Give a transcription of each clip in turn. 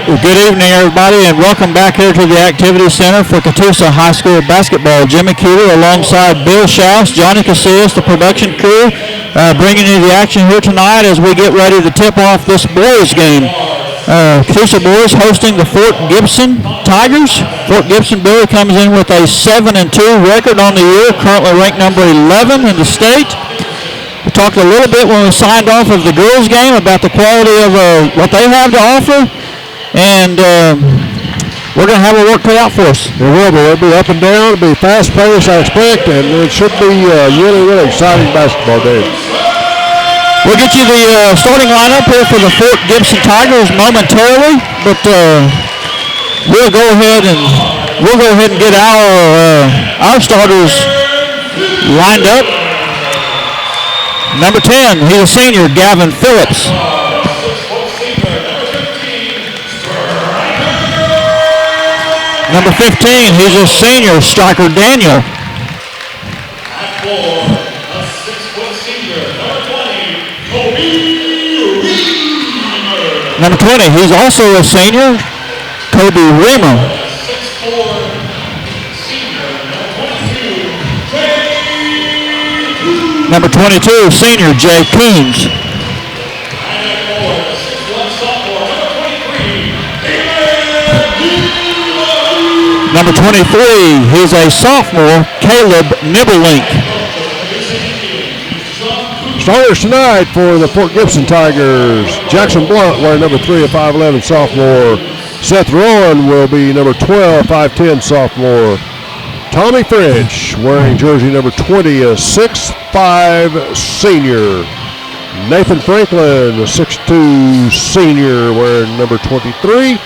Well, good evening, everybody, and welcome back here to the Activity Center for Catoosa High School basketball. Jimmy Keeler alongside Bill Schaus, Johnny Casillas, the production crew, bringing you the action here tonight as we get ready to tip off this boys game. Catoosa boys hosting the Fort Gibson Tigers. Fort Gibson, Billy, comes in with a 7-2 record on the year, currently ranked number 11 in the state. We talked a little bit when we signed off of the girls' game about the quality of what they have to offer. And we're going to have a work cut out for us. It will be. It'll be up and down. It'll be fast-paced, I expect, and it should be a really, really exciting basketball game. We'll get you the starting lineup here for the Fort Gibson Tigers momentarily, but we'll go ahead and get our starters lined up. Number 10, he's a senior, Gavin Phillips. Number 15, he's a senior, striker Daniel. Number 20, he's also a senior, Kobe Reamer. Number 22, senior, Jay Coons. Number 23, he's a sophomore, Caleb Nibblelink. Starters tonight for the Fort Gibson Tigers. Jackson Blunt wearing number 3, a 5'11 sophomore. Seth Rowan will be number 12, 5'10 sophomore. Tommy French wearing jersey number 20, a 6'5 senior. Nathan Franklin, a 6'2 senior, wearing number 23.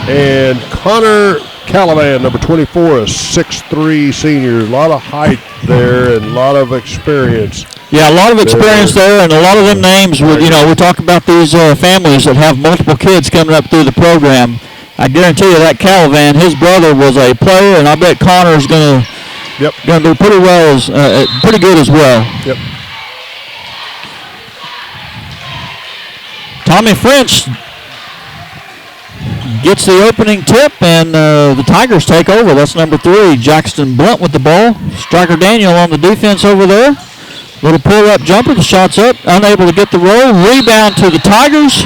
And Connor Calavan, number 24, a 6'3 senior. A lot of height there and a lot of experience. Yeah, a lot of experience there, and a lot of them names. We talk about these families that have multiple kids coming up through the program. I guarantee you that Calavan, his brother, was a player, and I bet Connor's going to do pretty good as well. Yep. Tommy French gets the opening tip, and the Tigers take over. That's number 3, Jackson Blunt with the ball. Striker Daniel on the defense over there. Little pull-up jumper, the shot's up, unable to get the roll. Rebound to the Tigers.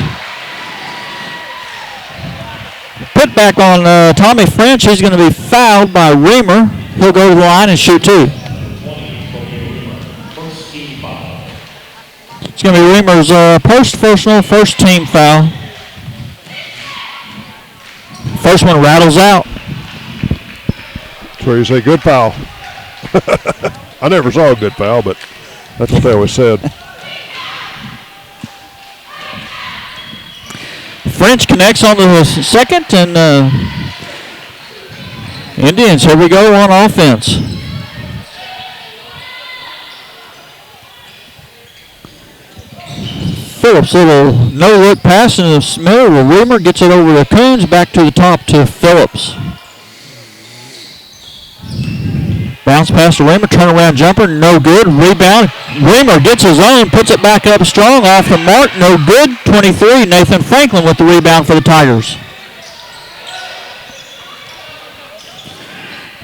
Put back on Tommy French. He's going to be fouled by Reamer. He'll go to the line and shoot 2. It's going to be Reamer's first team foul. First one rattles out. That's where you say good foul. I never saw a good foul, but that's what they always said. French connects on the second, and Indians, here we go on offense. Phillips, little no-look pass in the middle. Reamer gets it over to Coons, back to the top to Phillips. Bounce pass to Reamer, turnaround jumper, no good. Rebound, Reamer gets his own, puts it back up strong, off the mark, no good. 23, Nathan Franklin with the rebound for the Tigers.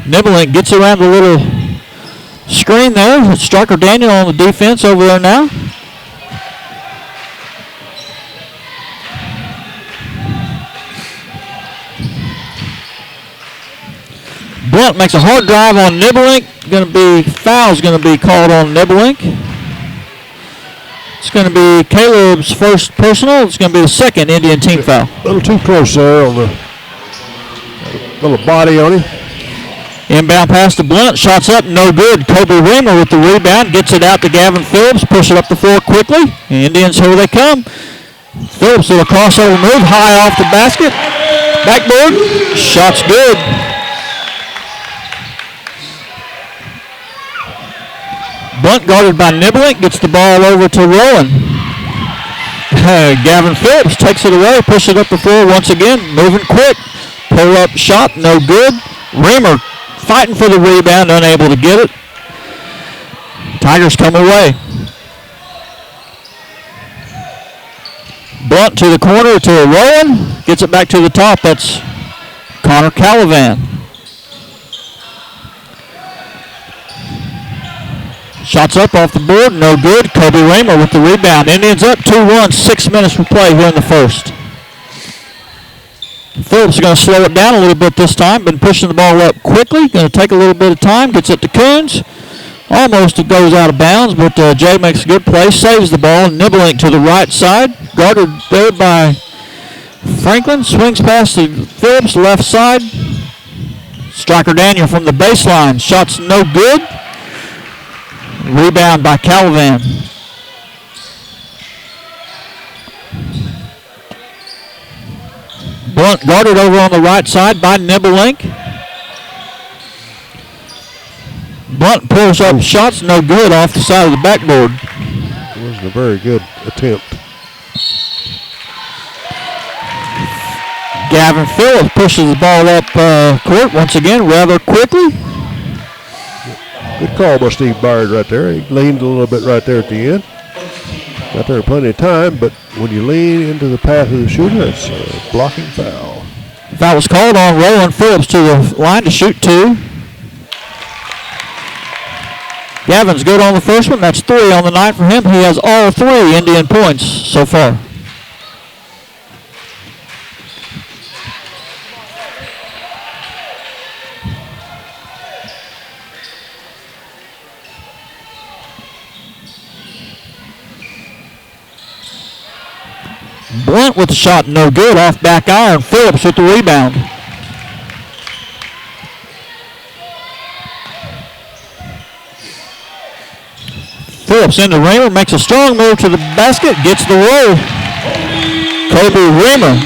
Nibblink gets around the little screen there. Striker Daniel on the defense over there now. Blunt makes a hard drive on Nibblink. Foul's going to be called on Nibblink. It's going to be Caleb's first personal. It's going to be the second Indian team foul. A little too close there on the little body on him. Inbound pass to Blunt. Shots up, no good. Kobe Reamer with the rebound. Gets it out to Gavin Phillips. Push it up the floor quickly. The Indians, here they come. Phillips with a crossover move. High off the basket. Backboard. Shot's good. Blunt guarded by Nibblink, gets the ball over to Rowan. Gavin Phillips takes it away, pushes it up the floor once again, moving quick. Pull-up shot, no good. Reamer fighting for the rebound, unable to get it. Tigers come away. Blunt to the corner to Rowan. Gets it back to the top. That's Connor Calavan. Shots up off the board, no good. Kobe Raymer with the rebound. Indians up 2-1, 6 minutes to play here in the first. Phillips is going to slow it down a little bit this time. Been pushing the ball up quickly. Going to take a little bit of time. Gets it to Coons. Almost it goes out of bounds, but Jay makes a good play. Saves the ball. Nibbling to the right side. Guarded there by Franklin. Swings past to Phillips, left side. Striker Daniel from the baseline. Shots no good. Rebound by Calavan. Blunt guarded over on the right side by Nibelink. Blunt pulls up shots, no good off the side of the backboard. It wasn't a very good attempt. Gavin Phillips pushes the ball up court once again rather quickly. Good call by Steve Byard right there. He leaned a little bit right there at the end. Got there plenty of time, but when you lean into the path of the shooter, it's a blocking foul. Foul was called on Roland Phillips to the line to shoot 2. Gavin's good on the first one. That's 3 on the night for him. He has all 3 Indian points so far. Blunt with the shot, no good, off back iron. Phillips with the rebound. Phillips into Raymer, makes a strong move to the basket, gets the roll. Kobe Raymer.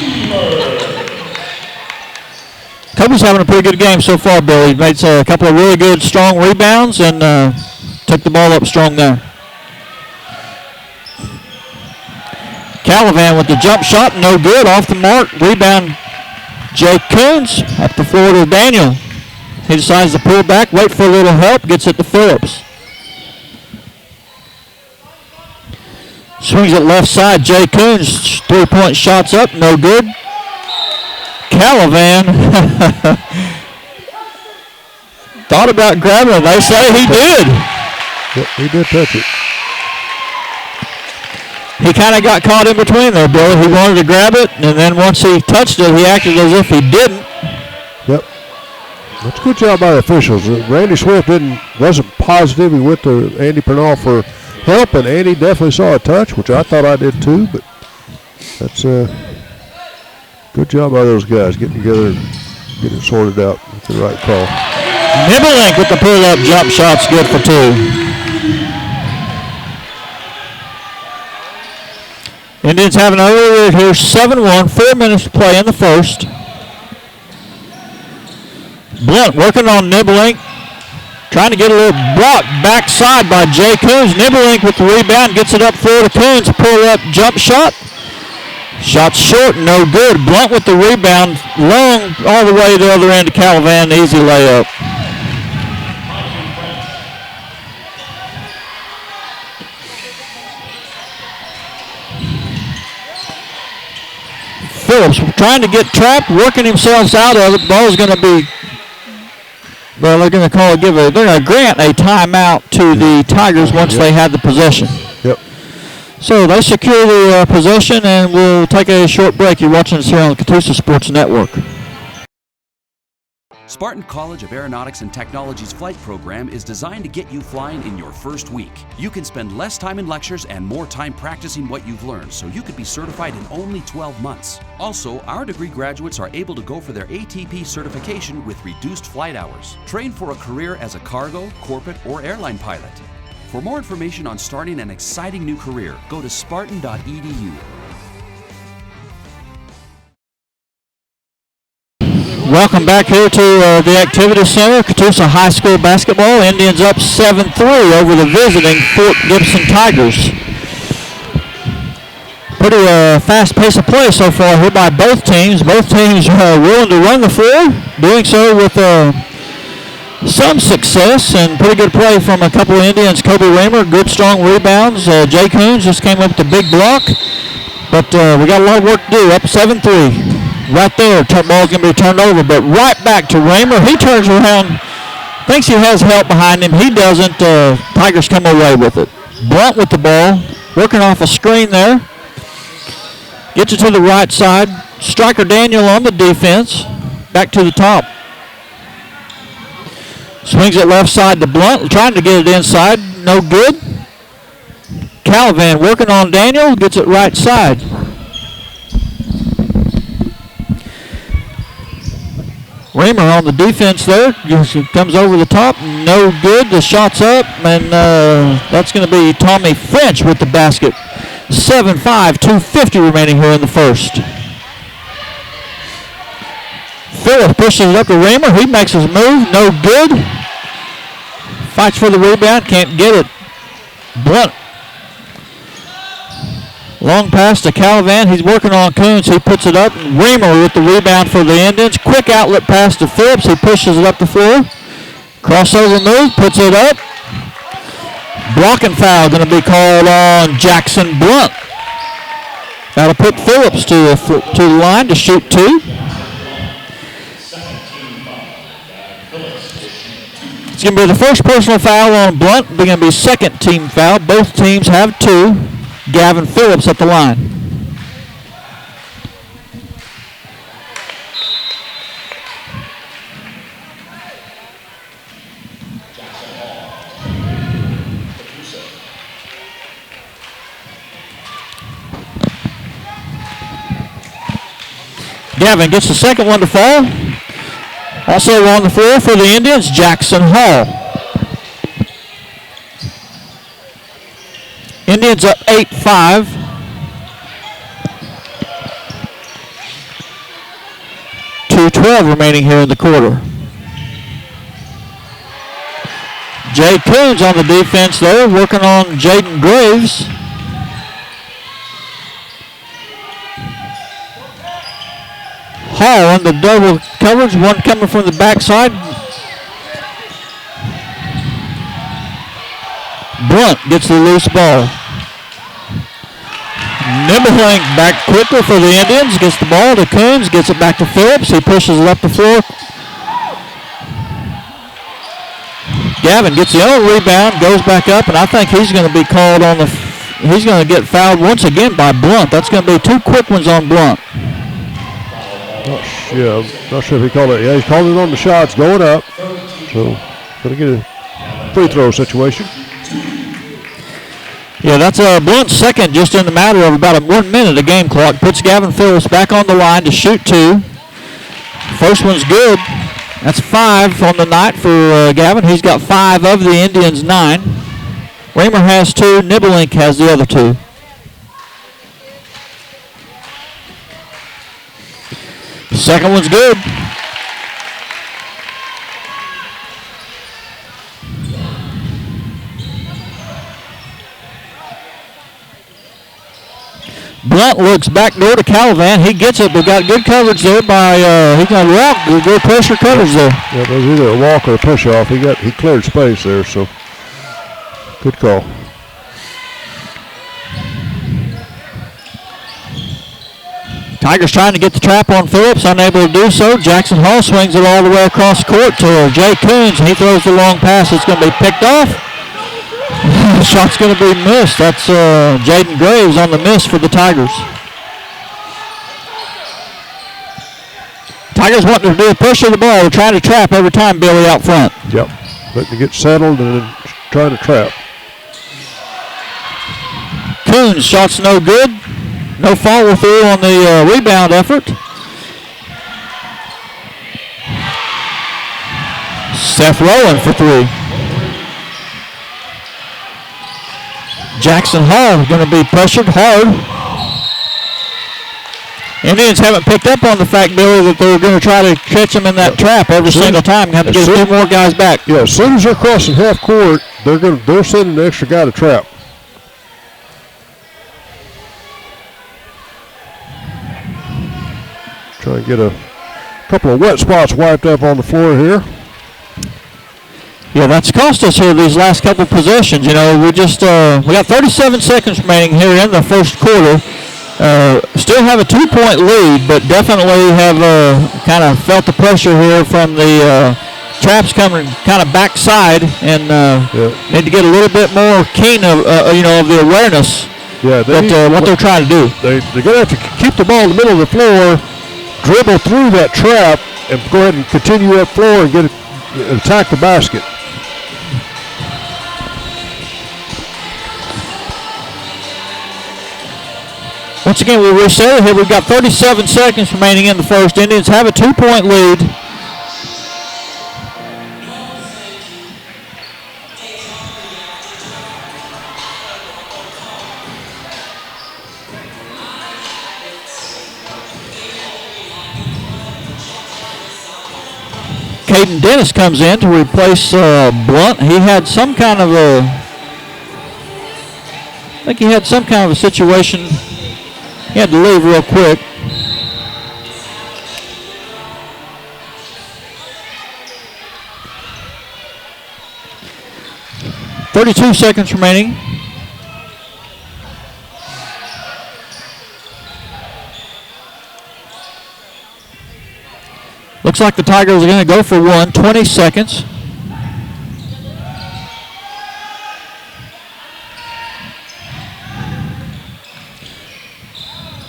Kobe's having a pretty good game so far, Billy. He made a couple of really good, strong rebounds and took the ball up strong there. Calavan with the jump shot, no good, off the mark. Rebound, Jake Coons, up the floor to Daniel. He decides to pull back, wait for a little help, gets it to Phillips. Swings it left side, Jay Coons, 3-point shots up, no good. Calavan thought about grabbing it. They say he did. Yep, he did touch it. He kind of got caught in between there, Billy. He wanted to grab it, and then once he touched it, he acted as if he didn't. Yep. That's a good job by the officials. Randy Swift wasn't positive. He went to Andy Pernall for help, and Andy definitely saw a touch, which I thought I did too, but that's a good job by those guys getting together and getting it sorted out with the right call. Nibelink with the pull-up jump shot's good for 2. Indians have an early lead here, 7-1, 4 minutes to play in the first. Blunt working on Nibelink, trying to get a little block backside by Jay Coons. Nibelink with the rebound, gets it up floor to Coons, pull-up jump shot. Shot short, no good. Blunt with the rebound, long all the way to the other end to Calavan, easy layup. Phillips trying to get trapped, working himself out of it. The ball is going to be, well, they're going to they're going to grant a timeout to the Tigers once they have the possession. Yep. So they secure the possession, and we'll take a short break. You're watching us here on the Catoosa Sports Network. Spartan College of Aeronautics and Technology's flight program is designed to get you flying in your first week. You can spend less time in lectures and more time practicing what you've learned, so you could be certified in only 12 months. Also, our degree graduates are able to go for their ATP certification with reduced flight hours. Train for a career as a cargo, corporate, or airline pilot. For more information on starting an exciting new career, go to spartan.edu. Welcome back here to the Activity Center, Catoosa High School basketball. Indians up 7-3 over the visiting Fort Gibson Tigers. Pretty fast pace of play so far here by both teams. Both teams are willing to run the floor, doing so with some success and pretty good play from a couple of Indians. Kobe Raymer, good strong rebounds. Jay Coons just came up with a big block. But we got a lot of work to do. Up 7-3. Right there, ball's going to be turned over, but right back to Raymer. He turns around, thinks he has help behind him. He doesn't. Tigers come away with it. Blunt with the ball, working off a screen there. Gets it to the right side. Striker Daniel on the defense. Back to the top. Swings it left side to Blunt, trying to get it inside. No good. Calavan working on Daniel, gets it right side. Raymer on the defense there. Comes over the top. No good. The shot's up, and that's going to be Tommy French with the basket. 7-5, 2:50 remaining here in the first. Phillips pushes it up to Raymer. He makes his move. No good. Fights for the rebound. Can't get it. Blunt. Long pass to Calavan. He's working on Coons. He puts it up. Raymer with the rebound for the Indians. Quick outlet pass to Phillips. He pushes it up the floor. Crossover move. Puts it up. Blocking foul going to be called on Jackson Blunt. That'll put Phillips to the line to shoot 2. It's going to be the first personal foul on Blunt. It's going to be second team foul. Both teams have 2. Gavin Phillips at the line. Gavin gets the second one to fall. Also on the floor for the Indians, Jackson Hall. Indians up 8-5. .212 remaining here in the quarter. Jay Coons on the defense there, working on Jaden Graves. Hall on the double coverage, one coming from the backside. Blunt gets the loose ball. Nimbling back quickly for the Indians, gets the ball to Coons, gets it back to Phillips. He pushes it up the floor. Gavin gets the other rebound, goes back up, and I think he's going to be called on the. He's going to get fouled once again by Blunt. That's going to be 2 quick ones on Blunt. Not sure if he called it. Yeah, he's called it on the shots going up. So, going to get a free throw situation. Yeah, that's Blunt's second just in the matter of about 1 minute of game clock. Puts Gavin Phillips back on the line to shoot 2. First one's good. That's 5 on the night for Gavin. He's got 5 of the Indians' 9. Raymer has 2. Nibelink has the other 2. Second one's good. Blunt looks back door to Calavan. He gets it, but got good coverage there by, he got a walk, good pressure coverage there. Yeah, it was either a walk or a push off. He cleared space there, so good call. Tigers trying to get the trap on Phillips, unable to do so. Jackson Hall swings it all the way across court to Jay Coons, and he throws the long pass. It's going to be picked off. The shot's going to be missed. That's Jaden Graves on the miss for the Tigers. Tigers wanting to do a push of the ball. They're trying to trap every time Billy out front. Yep, letting it get settled and then trying to trap. Coons, shot's no good. No follow through on the rebound effort. Seth Rowland for 3. Jackson Hall going to be pressured hard. Indians haven't picked up on the fact, Billy, that they're going to try to catch him in that trap every single time. Have to get 2 more guys back. Yeah, as soon as they're crossing half court, they're sending an extra guy to trap. Try to get a couple of wet spots wiped up on the floor here. Yeah, that's cost us here these last couple possessions. You know, we got 37 seconds remaining here in the first quarter. Still have a 2-point lead, but definitely have kind of felt the pressure here from the traps coming kind of backside, and need to get a little bit more keen of the awareness what they're trying to do. They're going to have to keep the ball in the middle of the floor, dribble through that trap, and go ahead and continue that floor and attack the basket. Once again, we reset it here. We've got 37 seconds remaining in the first. Indians have a 2-point lead. Caden Dennis comes in to replace Blunt. He had some kind of a situation. He had to leave real quick. "32 seconds remaining. Looks like the Tigers are going to go for one. 20 seconds.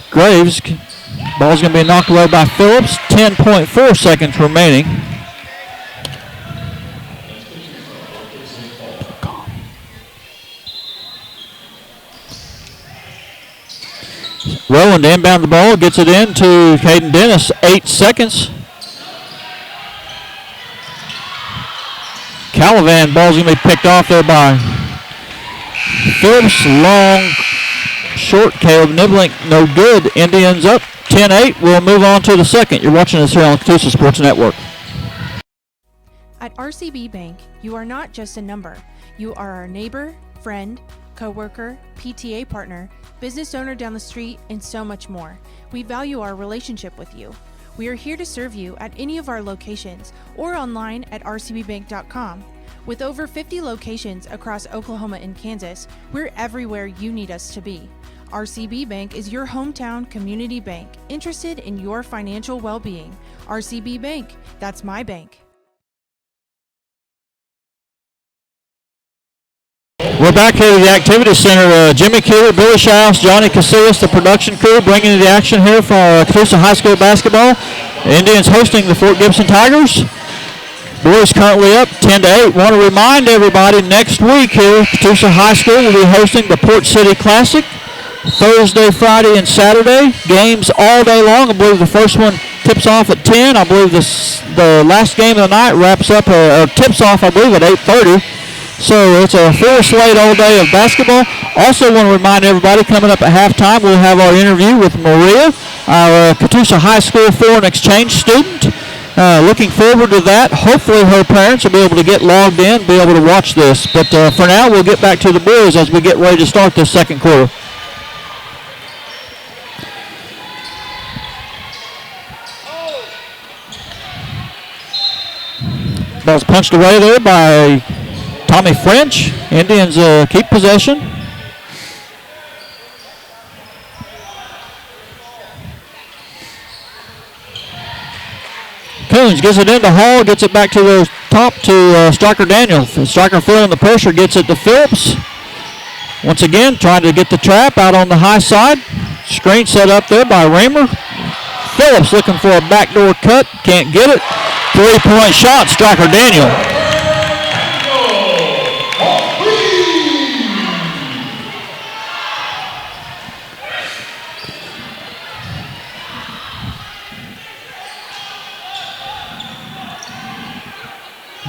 Graves, ball's going to be knocked away by Phillips. 10.4 seconds remaining. Rowland to inbound the ball, gets it in to Caden Dennis. 8 seconds. Calavan, ball's going to be picked off there by Phillips. Long, short, Caleb Niblink, no good. Indians up 10-8. We'll move on to the second. You're watching this here on Catoosa Sports Network. At RCB Bank, you are not just a number. You are our neighbor, friend, coworker, PTA partner, business owner down the street, and so much more. We value our relationship with you. We are here to serve you at any of our locations or online at rcbbank.com. With over 50 locations across Oklahoma and Kansas, we're everywhere you need us to be. RCB Bank is your hometown community bank, interested in your financial well-being. RCB Bank, that's my bank. We're back here at the Activity Center. Jimmy Keeler, Billy Schaus, Johnny Casillas, the production crew, bringing you the action here for Catoosa High School basketball. The Indians hosting the Fort Gibson Tigers. Boys currently up 10-8. Want to remind everybody, next week here, Catoosa High School will be hosting the Port City Classic. Thursday, Friday, and Saturday. Games all day long. I believe the first one tips off at 10. I believe the last game of the night wraps up, or tips off, I believe, at 8:30. So it's a full slate all day of basketball. Also want to remind everybody, coming up at halftime, we'll have our interview with Maria, our Catoosa High School foreign exchange student. Looking forward to that. Hopefully her parents will be able to get logged in, be able to watch this. But for now, we'll get back to the boys as we get ready to start this second quarter. Ball's punched away there by Tommy French. Indians keep possession. Coons gets it into Hall, gets it back to the top to Striker Daniel. Striker feeling the pressure, gets it to Phillips. Once again, trying to get the trap out on the high side. Screen set up there by Raymer. Phillips looking for a backdoor cut, can't get it. 3-point shot, Striker Daniel.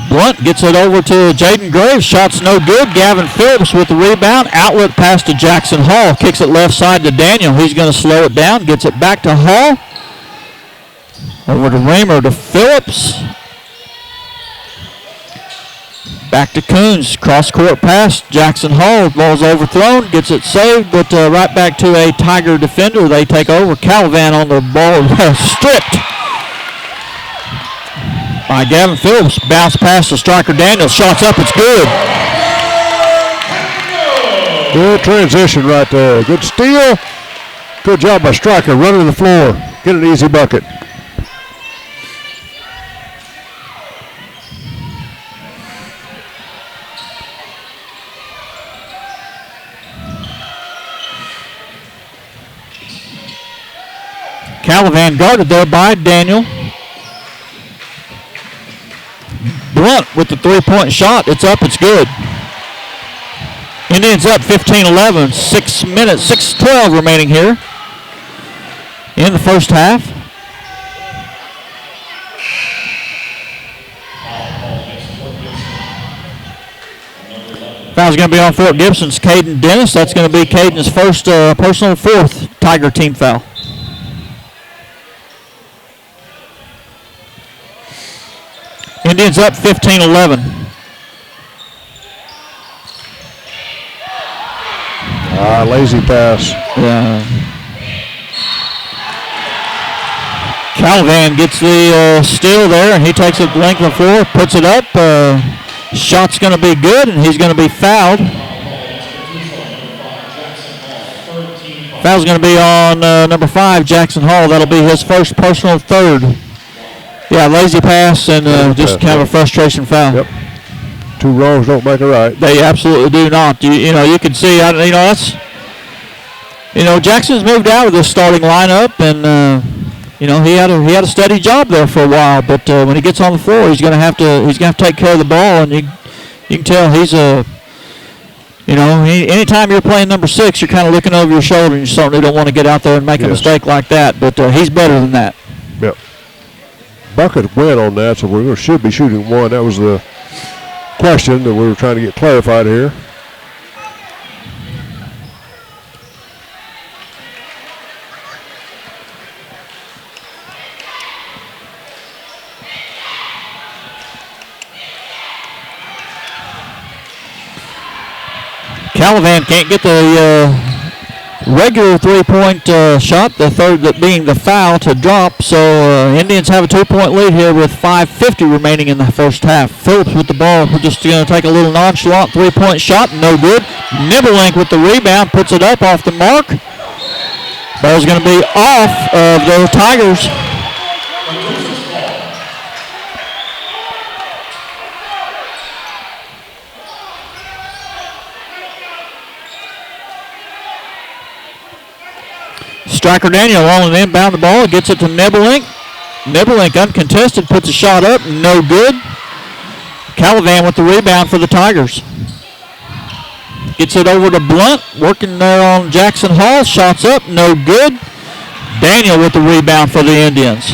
Blunt gets it over to Jaden Graves. Shot's no good. Gavin Phillips with the rebound. Outlet pass to Jackson Hall. Kicks it left side to Daniel. He's going to slow it down. Gets it back to Hall. Over to Raymer to Phillips. Back to Coons. Cross-court pass. Jackson Hall. Ball's overthrown. Gets it saved, but right back to a Tiger defender. They take over. Calavan on the ball. Stripped by Gavin Phillips. Bounce pass to Striker Daniel. Shots up. It's good. Good transition right there. Good steal. Good job by Stryker, running the floor. Get an easy bucket. Calivan guarded there by Daniel. Blunt with the three-point shot. It's up. It's good. Indians up 15-11. 6 minutes, 6:12 remaining here in the first half. Foul's going to be on Fort Gibson's Caden Dennis. That's going to be Caden's first personal fourth Tiger team foul. Indians up 15-11. Lazy pass. Calivan gets the steal there, and he takes it length of the floor, puts it up. Shot's going to be good, and he's going to be fouled. Foul's going to be on number 5, Jackson Hall. That'll be his first personal third. Yeah, lazy pass and just kind of a frustration foul. Yep. 2 wrongs don't make a right. They absolutely do not. You can see, that's, Jackson's moved out of this starting lineup, and he had a steady job there for a while. But when he gets on the floor, he's going to have to take care of the ball, and you can tell he's anytime you're playing number 6, you're kind of looking over your shoulder, and you certainly don't want to get out there and make a mistake like that. But he's better than that. Yep. Bucket went on that, so we should be shooting 1. That was the question that we were trying to get clarified here. Calivan can't get the regular three-point shot, the third that being the foul, to drop. So Indians have a 2-point lead here with 5:50 remaining in the first half. Phillips with the ball. We're just going to take a little nonchalant three-point shot. No good. Nibelink with the rebound. Puts it up off the mark. Ball's going to be off of the Tigers. Striker Daniel on and inbound the ball, gets it to Nibelink. Nibelink uncontested, puts a shot up, no good. Calivan with the rebound for the Tigers. Gets it over to Blunt, working there on Jackson Hall, shots up, no good. Daniel with the rebound for the Indians.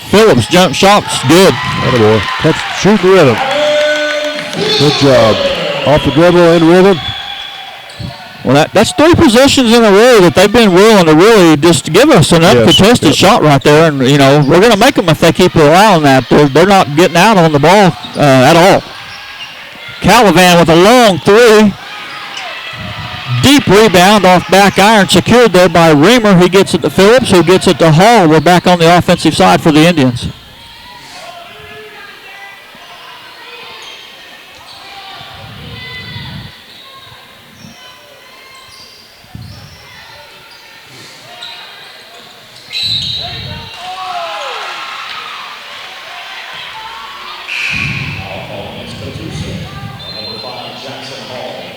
Phillips jump shots, good. Attaboy. Shoot the rhythm. Good job. Off the dribble and rhythm. Well, that's 3 possessions in a row that they've been willing to really just give us an uncontested shot right there. And, we're going to make them if they keep allowing that. They're not getting out on the ball at all. Calivan with a long 3. Deep rebound off back iron, secured there by Reamer. He gets it to Phillips, who gets it to Hall. We're back on the offensive side for the Indians.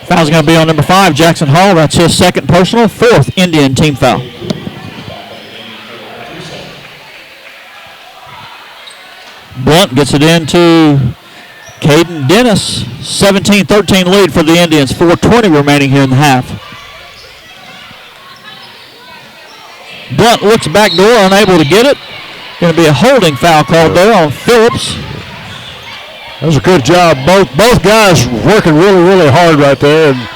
Foul's going to be on number 5, Jackson Hall. That's his second personal, 4th Indian team foul. Blunt gets it into Caden Dennis. 17-13 lead for the Indians. 4:20 remaining here in the half. Blunt looks back door, unable to get it. Going to be a holding foul called there on Phillips. That was a good job. Both guys working really, really hard right there. And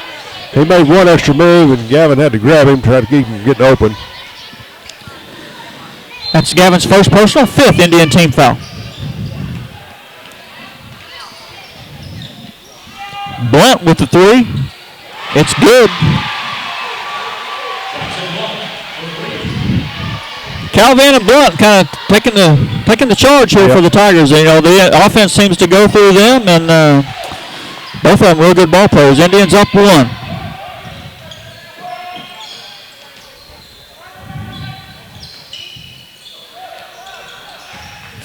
he made one extra move, and Gavin had to grab him to try to keep him getting open. That's Gavin's first personal, 5th Indian team foul. Blunt with the 3. It's good. Calvin and Blunt kind of taking the charge here for the Tigers. You know, the offense seems to go through them, and both of them real good ball players. Indians up 1.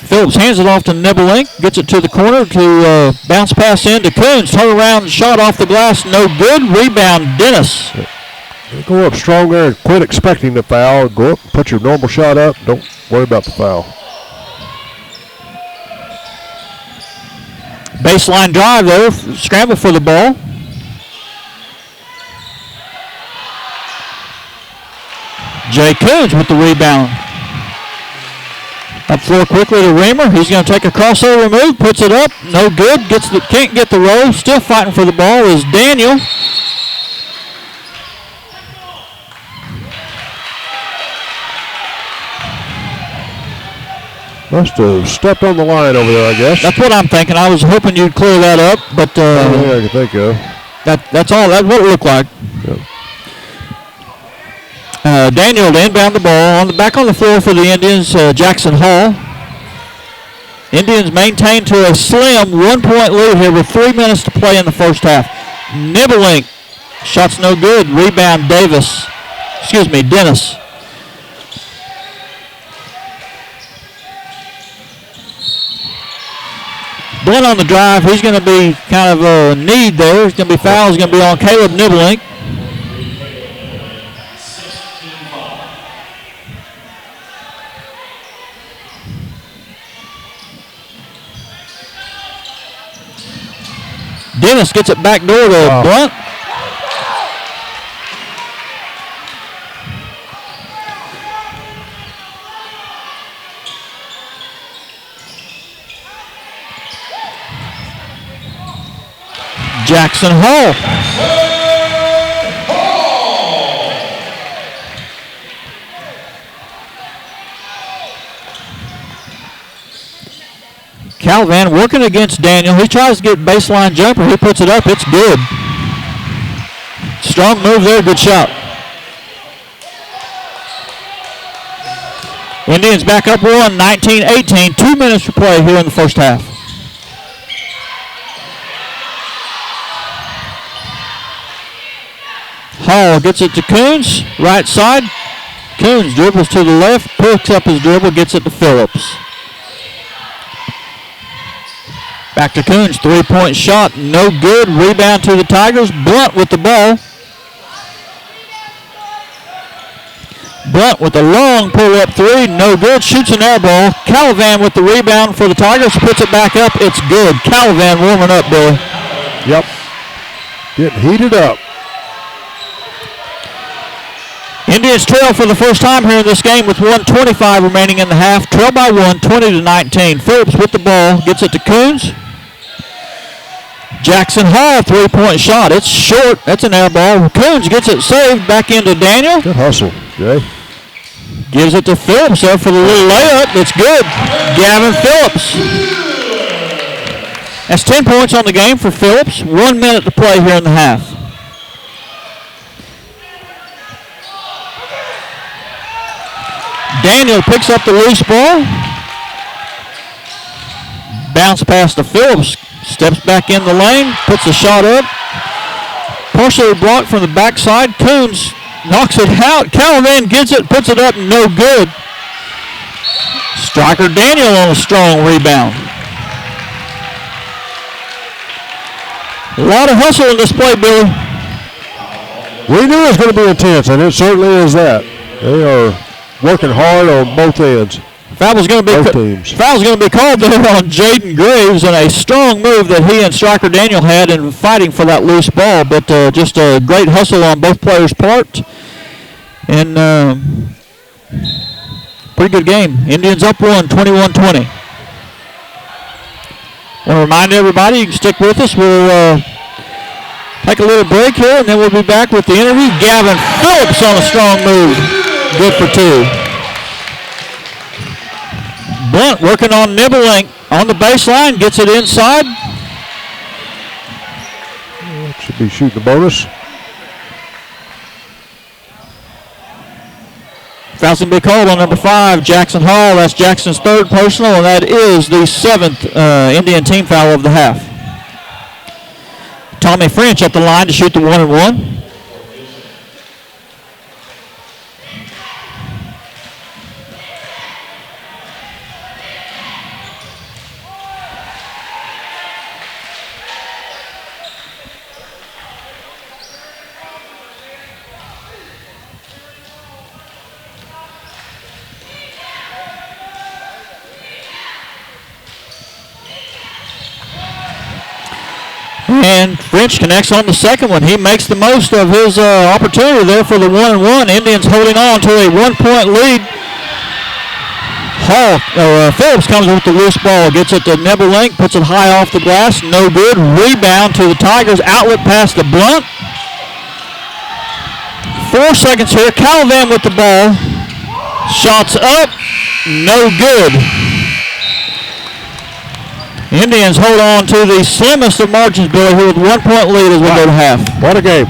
Phillips hands it off to Nibelink, gets it to the corner to bounce pass in to Coons. Turn around, shot off the glass, no good. Rebound, Dennis. Go up strong there and quit expecting the foul. Go up and put your normal shot up. Don't worry about the foul. Baseline drive there, scramble for the ball. Jay Coons with the rebound. Up floor quickly to Reamer. He's going to take a crossover move, puts it up, no good. Can't get the roll. Still fighting for the ball is Daniel. Must have stepped on the line over there, I guess. That's what I'm thinking. I was hoping you'd clear that up, but yeah, I can think of. That's all. That's what it looked like. Yep. Daniel to inbound the ball. Back on the floor for the Indians, Jackson Hall. Indians maintain to a slim 1-point lead here with 3 minutes to play in the first half. Nibelink, shot's no good. Rebound, Dennis. Blunt on the drive. He's going to be kind of a need there. He's going to be fouled. He's going to be on Caleb Nibelink. Dennis gets it back door to Blunt. Jackson Hall. Calvin working against Daniel. He tries to get baseline jumper. He puts it up. It's good. Strong move there. Good shot. Indians back up 19-18. 2 minutes to play here in the first half. Hall gets it to Coons. Right side. Coons dribbles to the left. Picks up his dribble. Gets it to Phillips. Back to Coons, 3-point shot, no good. Rebound to the Tigers. Blunt with the ball. Blunt with a long pull-up three, no good. Shoots an air ball. Calvin with the rebound for the Tigers. Puts it back up. It's good. Calvin warming up, Billy. Yep. Getting heated up. Indians trail for the first time here in this game with 1:25 remaining in the half. Trail by 1, 20-19. Phillips with the ball, gets it to Coons. Jackson Hall, 3-point shot. It's short. That's an air ball. Coons gets it saved back into Daniel. Good hustle, Jay. Gives it to Phillips there for the little layup. It's good. Gavin Phillips. That's 10 points on the game for Phillips. 1 minute to play here in the half. Daniel picks up the loose ball. Bounce pass to Phillips. Steps back in the lane. Puts the shot up. Partially blocked from the backside. Coons knocks it out. Calvin gets it. Puts it up. No good. Striker Daniel on a strong rebound. A lot of hustle in this play, Billy. We knew it was going to be intense, and it certainly is that. They are working hard on both ends. Foul's going to be called there on Jaden Graves, and a strong move that he and striker Daniel had in fighting for that loose ball, but just a great hustle on both players' part. And pretty good game. Indians up 1, 21-20. Want to remind everybody, you can stick with us. We'll take a little break here, and then we'll be back with the interview. Gavin Phillips on a strong move. Good for 2. Blunt working on Nibelink on the baseline, gets it inside. Should be shooting the bonus. Foul's going to be called on number 5, Jackson Hall. That's Jackson's third personal, and that is the 7th Indian team foul of the half. Tommy French at the line to shoot the 1-and-1. And French connects on the second one. He makes the most of his opportunity there for the 1-and-1. Indians holding on to a 1-point lead. Phillips comes with the loose ball, gets it to Nebelink, puts it high off the glass, no good. Rebound to the Tigers, outlet pass to Blunt. 4 seconds here. Calavan with the ball. Shots up, no good. Indians hold on to the slimmest of margins, Billy, here with 1-point lead as we go to half. What a game.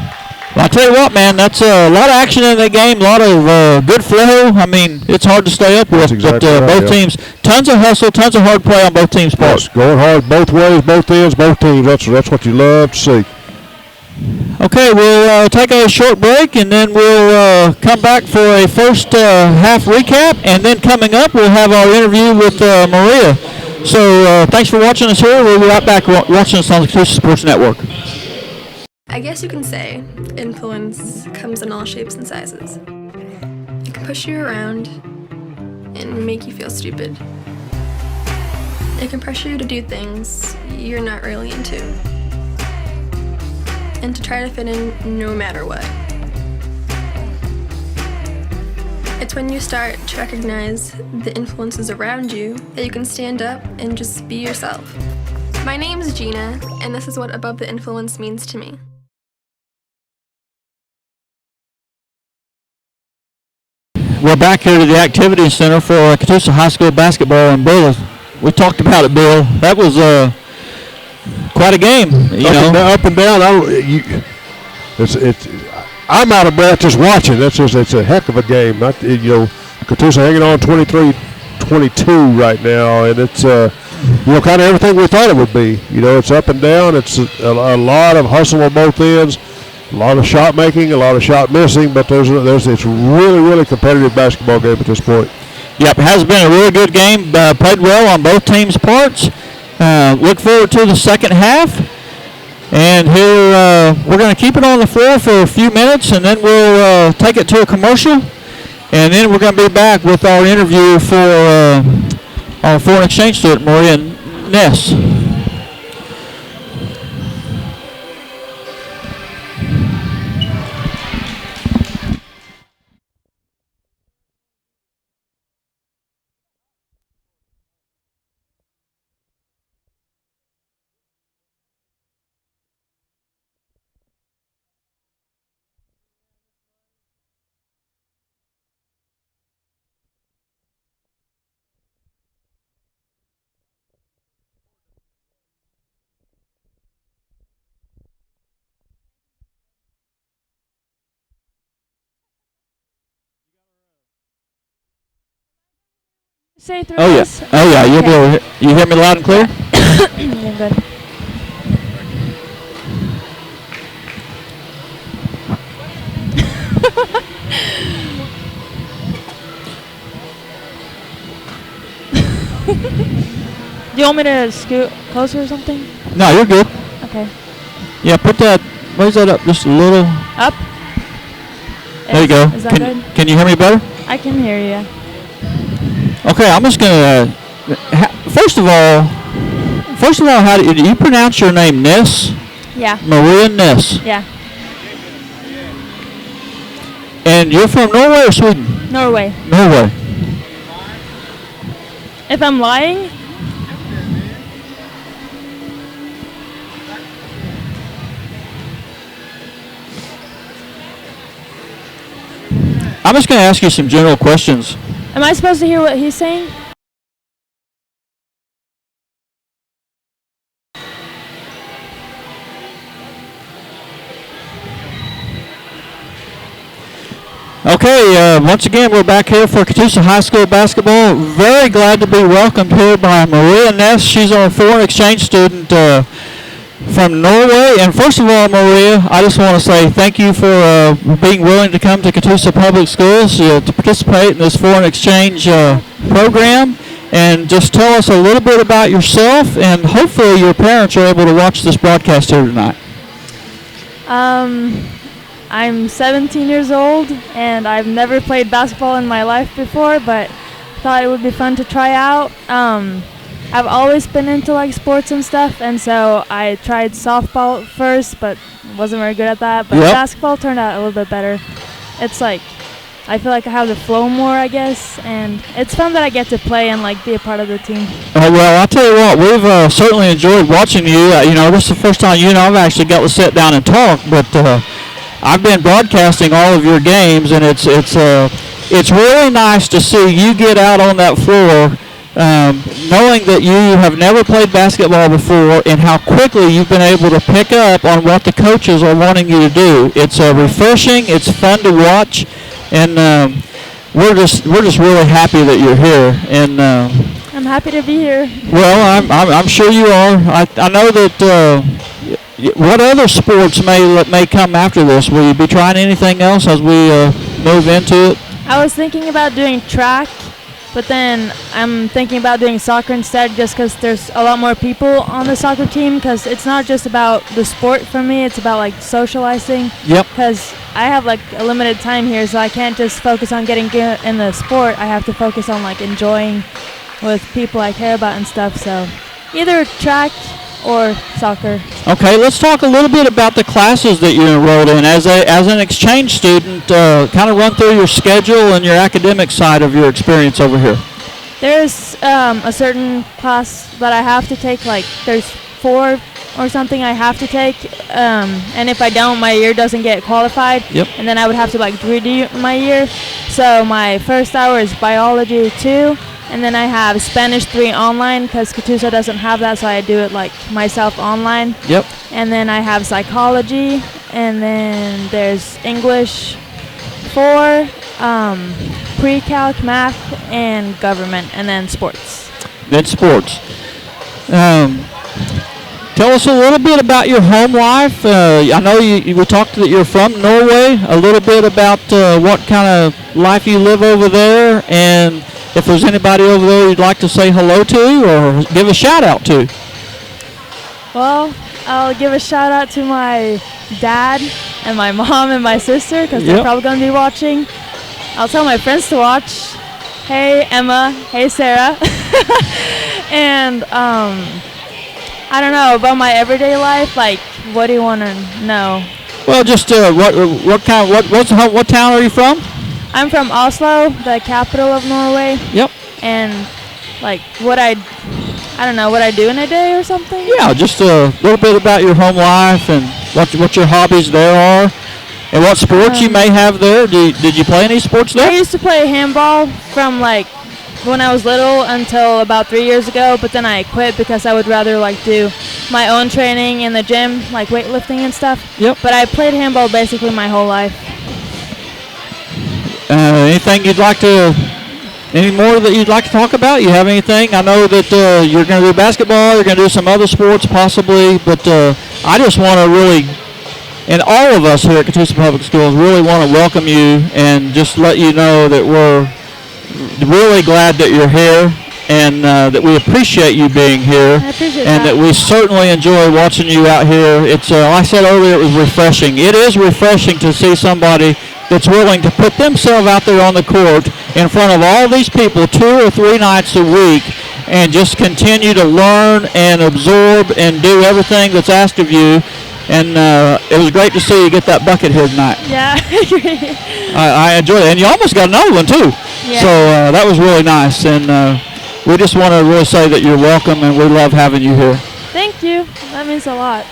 Well, I tell you what, man, that's a lot of action in that game, a lot of good flow. I mean, it's hard to stay up with, exactly but right, both teams, tons of hustle, tons of hard play on both teams' parts. Yes, going hard both ways, both ends, both teams. That's what you love to see. Okay, we'll take a short break, and then we'll come back for a first half recap, and then coming up, we'll have our interview with Maria. So thanks for watching us here. We'll be right back watching us on the Catoosa Sports Network. I guess you can say influence comes in all shapes and sizes. It can push you around and make you feel stupid. It can pressure you to do things you're not really into, and to try to fit in no matter what. It's when you start to recognize the influences around you that you can stand up and just be yourself. My name's Gina, and this is what Above the Influence means to me. We're back here to the Activity Center for Catoosa High School basketball, and Bill, we talked about it, Bill. That was quite a game, Up and down. I'm out of breath just watching. It's a heck of a game. Catoosa hanging on 23-22 right now, and it's kind of everything we thought it would be. It's up and down. It's a lot of hustle on both ends, a lot of shot making, a lot of shot missing, but it's really, really competitive basketball game at this point. Yep, it has been a really good game. Played well on both teams' parts. Look forward to the second half. And here we're going to keep it on the floor for a few minutes, and then we'll take it to a commercial. And then we're going to be back with our interview for our foreign exchange student, Maria Ness. Say through Oh yeah, this? you'll be able to you hear me loud and clear? Yeah, good. Do you want me to scoot closer or something? No, you're good. Okay. Yeah, raise that up just a little. Up? There you go. Is that good? Can you hear me better? I can hear you. Okay, I'm just gonna. First of all, how do you pronounce your name? Ness? Yeah. Maria Ness. Yeah. And you're from Norway or Sweden? Norway. Norway. If I'm lying? I'm just going to ask you some general questions. Am I supposed to hear what he's saying? Okay, once again, we're back here for Catoosa High School basketball. Very glad to be welcomed here by Maria Ness. She's our foreign exchange student from Norway. And first of all, Maria, I just want to say thank you for being willing to come to Catoosa Public Schools to participate in this foreign exchange program. And just tell us a little bit about yourself, and hopefully your parents are able to watch this broadcast here tonight. I'm 17 years old, and I've never played basketball in my life before, but thought it would be fun to try out. I've always been into like sports and stuff, and so I tried softball first, but wasn't very good at that. But basketball turned out a little bit better. It's like I feel like I have the flow more, I guess, and it's fun that I get to play and like be a part of the team. Oh, well, I'll tell you what, we've certainly enjoyed watching you. This is the first time you and I've actually got to sit down and talk, but I've been broadcasting all of your games, and it's really nice to see you get out on that floor, knowing that you have never played basketball before, and how quickly you've been able to pick up on what the coaches are wanting you to do. It's refreshing. It's fun to watch, and we're just really happy that you're here. And I'm happy to be here. Well, I'm sure you are. I know that. What other sports may come after this? Will you be trying anything else as we move into it? I was thinking about doing track, but then I'm thinking about doing soccer instead, just because there's a lot more people on the soccer team, because it's not just about the sport for me, it's about like socializing. Yep. Because I have like a limited time here, so I can't just focus on getting good in the sport. I have to focus on like enjoying with people I care about and stuff, so either track or soccer. Okay, let's talk a little bit about the classes that you enrolled in as an exchange student. Kind of run through your schedule and your academic side of your experience over here. There's a certain class that I have to take, like there's 4 or something I have to take, and if I don't, my year doesn't get qualified. Yep. And then I would have to like redo my year. So my first hour is biology 2. And then I have Spanish 3 online, because Catoosa doesn't have that, so I do it like myself online. Yep. And then I have psychology, and then there's English 4, pre-calc, math, and government, and then sports. Then sports. Tell us a little bit about your home life. I know we talked that you're from Norway. A little bit about what kind of life you live over there, and if there's anybody over there you'd like to say hello to or give a shout out to. Well, I'll give a shout out to my dad and my mom and my sister, because they're probably going to be watching. I'll tell my friends to watch. Hey Emma, hey Sarah. And I don't know about my everyday life. Like, what do you want to know? Well, just what town are you from? I'm from Oslo, the capital of Norway. Yep. And like what I don't know, what I do in a day or something. Yeah, just a little bit about your home life and what your hobbies there are, and what sports you may have there. Did you play any sports there? I used to play handball from like when I was little until about 3 years ago, but then I quit because I would rather like do my own training in the gym, like weightlifting and stuff. Yep. But I played handball basically my whole life. Anything any more that you'd like to talk about? You have anything? I know that you're going to do basketball, you're going to do some other sports possibly, but I just want to really, and all of us here at Catoosa Public Schools really want to welcome you and just let you know that we're really glad that you're here, and that we appreciate you being here. I appreciate and that we certainly enjoy watching you out here. It's like I said earlier, it was refreshing. It is refreshing to see somebody that's willing to put themselves out there on the court in front of all these people 2 or 3 nights a week and just continue to learn and absorb and do everything that's asked of you. And it was great to see you get that bucket here tonight. Yeah, I agree. I enjoyed it. And you almost got another one, too. Yeah. So that was really nice. And we just want to really say that you're welcome, and we love having you here. Thank you. That means a lot.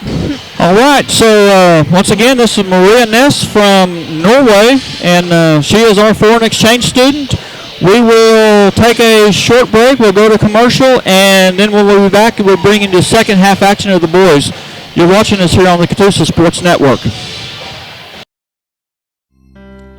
All right. So once again, this is Maria Ness from Norway, and she is our foreign exchange student. We will take a short break. We'll go to commercial, and then we'll be back, and we'll bring you the second half action of the boys. You're watching us here on the Catoosa Sports Network.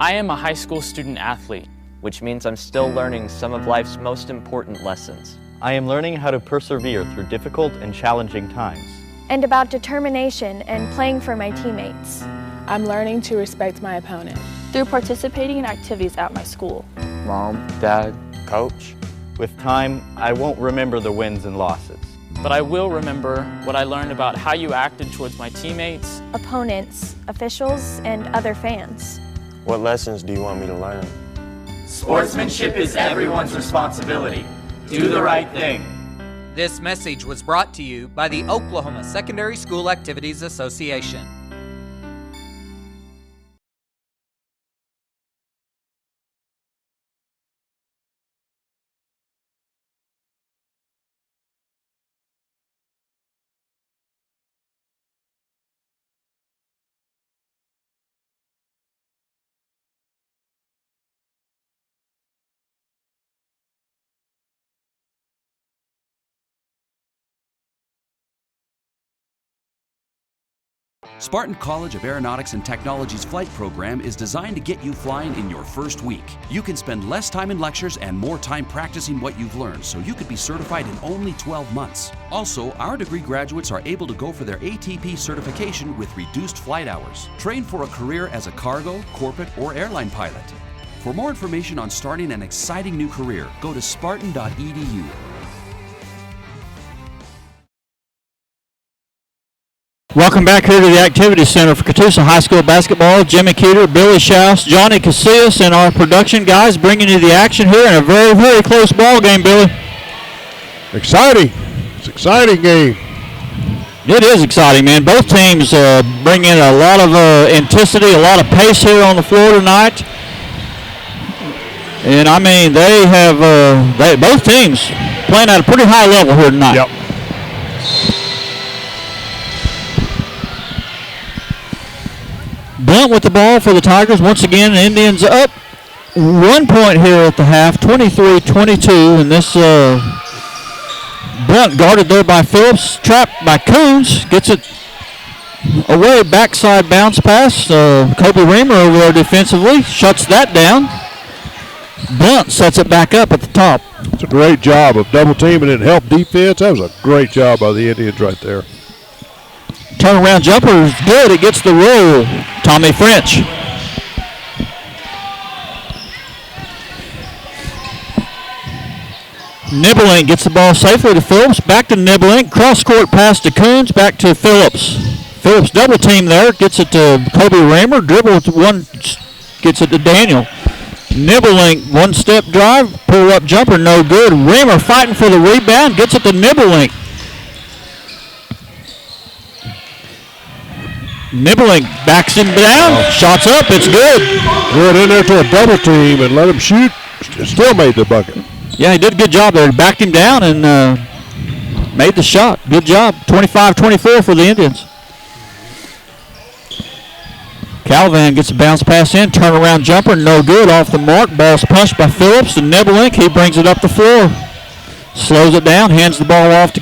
I am a high school student athlete, which means I'm still learning some of life's most important lessons. I am learning how to persevere through difficult and challenging times. And about determination and playing for my teammates. I'm learning to respect my opponent. Through participating in activities at my school. Mom, Dad, Coach. With time, I won't remember the wins and losses. But I will remember what I learned about how you acted towards my teammates, opponents, officials, and other fans. What lessons do you want me to learn? Sportsmanship is everyone's responsibility. Do the right thing. This message was brought to you by the Oklahoma Secondary School Activities Association. Spartan College of Aeronautics and Technology's flight program is designed to get you flying in your first week. You can spend less time in lectures and more time practicing what you've learned, so you could be certified in only 12 months. Also, our degree graduates are able to go for their ATP certification with reduced flight hours. Train for a career as a cargo, corporate, or airline pilot. For more information on starting an exciting new career, go to spartan.edu. Welcome back here to the Activity Center for Catoosa High School Basketball. Jimmy Keeter, Billy Schaus, Johnny Casillas, and our production guys bringing you the action here in a very, very close ball game, Billy. Exciting. It's an exciting game. It is exciting, man. Both teams bring in a lot of intensity, a lot of pace here on the floor tonight. And, I mean, they have both teams playing at a pretty high level here tonight. Yep. Blunt with the ball for the Tigers. Once again, the Indians up 1 point here at the half, 23-22. And this Blunt guarded there by Phillips, trapped by Coons, gets it away, backside bounce pass. Kobe Reamer over there defensively, shuts that down. Blunt sets it back up at the top. It's a great job of double teaming and help defense. That was a great job by the Indians right there. Turnaround jumper is good. It gets the roll. Tommy French. Nibbling gets the ball safely to Phillips. Back to Nibbling. Cross-court pass to Coons. Back to Phillips. Phillips double team there. Gets it to Kobe Raymer. Dribble with one. Gets it to Daniel. Nibbling. One-step drive. Pull-up jumper. No good. Raymer fighting for the rebound. Gets it to Nibbling. Nibbling backs him down, shots up, it's good. Good in there to a double team and let him shoot, still made the bucket. Yeah, he did a good job there. Backed him down and made the shot. Good job, 25-24 for the Indians. Calvan gets a bounce pass in, turnaround jumper, no good, off the mark. Ball's punched by Phillips to Nibbling. He brings it up the floor, slows it down, hands the ball off to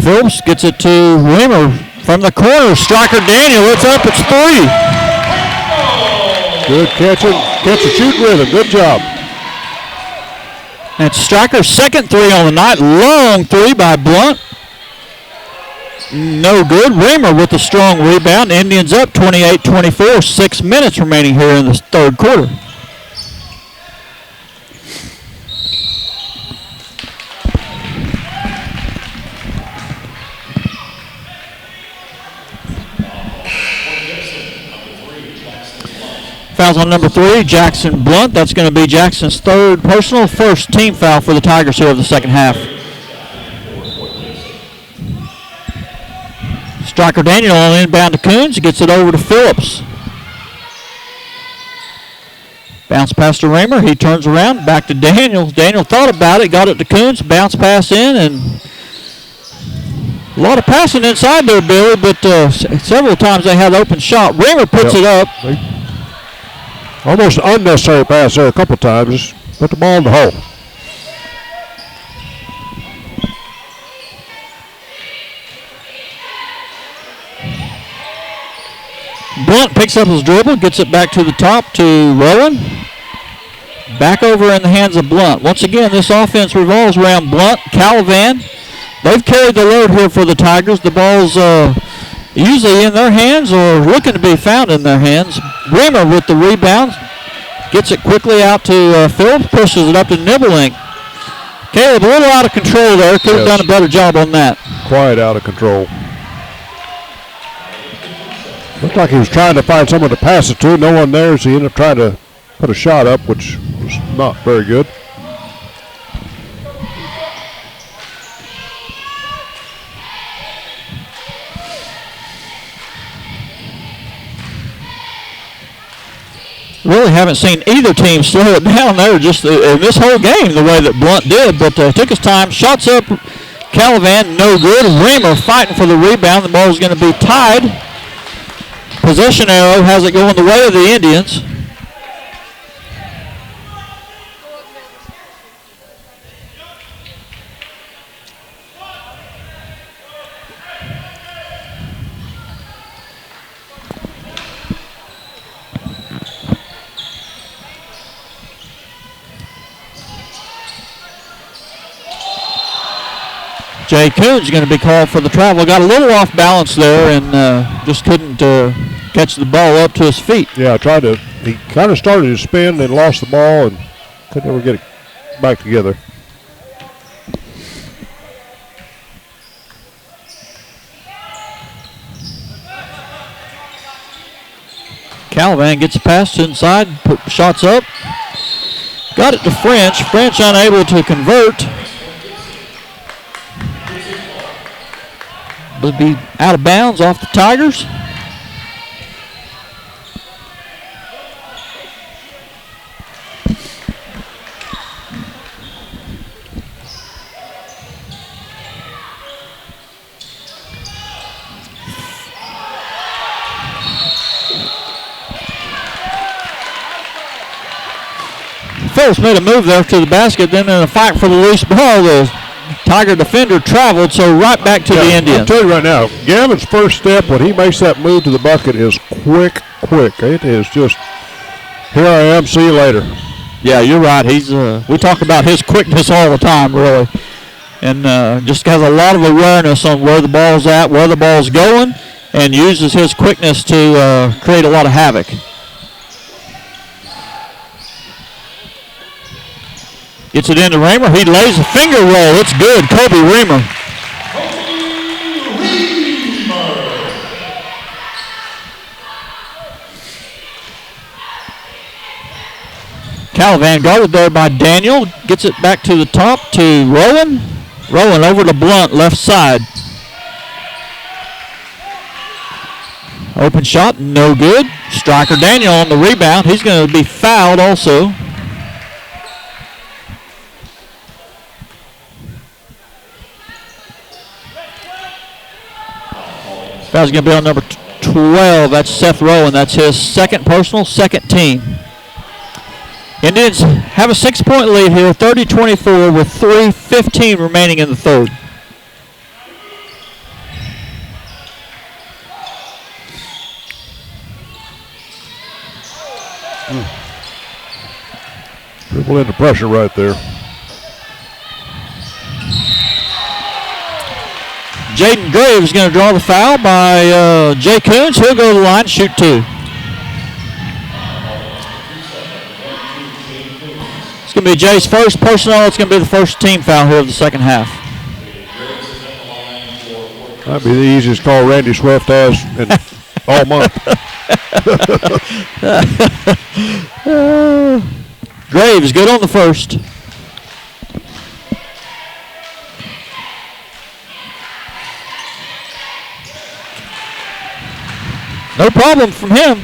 Phillips, gets it to Weimer. From the corner, striker Daniel, it's up, it's three. Good catch and shoot rhythm, good job. That's Striker's second three on the night, long three by Blunt. No good, Reamer with a strong rebound. Indians up 28-24, 6 minutes remaining here in the third quarter. Fouls on number 3, Jackson Blunt. That's going to be Jackson's third personal, first team foul for the Tigers here of the second half. Striker Daniel on inbound to Coons, gets it over to Phillips. Bounce pass to Raymer, he turns around, back to Daniel. Daniel thought about it, got it to Coons, bounce pass in, and a lot of passing inside there, Billy, but several times they had open shot. Raymer puts it up. Almost unnecessary pass there a couple times. Just put the ball in the hole. Blunt picks up his dribble, gets it back to the top to Rowan. Back over in the hands of Blunt. Once again, this offense revolves around Blunt, Calavan. They've carried the load here for the Tigers. The ball's usually in their hands or looking to be found in their hands. Bremer with the rebound. Gets it quickly out to Phillips, pushes it up to Nibbling. Caleb, a little out of control there. Could have done a better job on that. Quite out of control. Looked like he was trying to find someone to pass it to. No one there, so he ended up trying to put a shot up, which was not very good. Really haven't seen either team slow it down there just in this whole game the way that Blunt did, but took his time. Shots up, Calavan, no good. Reamer fighting for the rebound. The ball is going to be tied. Possession arrow has it going the way of the Indians. Jay Coon's going to be called for the travel. Got a little off balance there and just couldn't catch the ball up to his feet. Yeah, he kind of started to spin and lost the ball and couldn't ever get it back together. Calavan gets a pass inside, put shots up. Got it to French. French unable to convert. Would be out of bounds off the Tigers. Phillips made a move there to the basket, then in a fight for the loose ball, the Tiger defender traveled, so right back to the Indians. I'll tell you right now, Gavin's first step when he makes that move to the bucket is quick. It is just, here I am, see you later. Yeah, you're right. We talk about his quickness all the time, really. And just has a lot of awareness on where the ball's at, where the ball's going, and uses his quickness to create a lot of havoc. Gets it into Reamer. He lays a finger roll. It's good. Kobe Reamer. Calavan guarded there by Daniel. Gets it back to the top to Rowan. Rowan over to Blunt, left side. Open shot, no good. Striker Daniel on the rebound. He's going to be fouled also. Foul's going to be on number 12. That's Seth Rowan. That's his second personal, second team. Indians have a 6-point lead here, 30-24 with 3:15 remaining in the third. Dribble into pressure right there. Jaden Graves is going to draw the foul by Jay Coons. He'll go to the line and shoot two. It's going to be Jay's first personal. It's going to be the first team foul here of the second half. Might be the easiest call Randy Swift has in all month. Graves good on the first. No problem from him.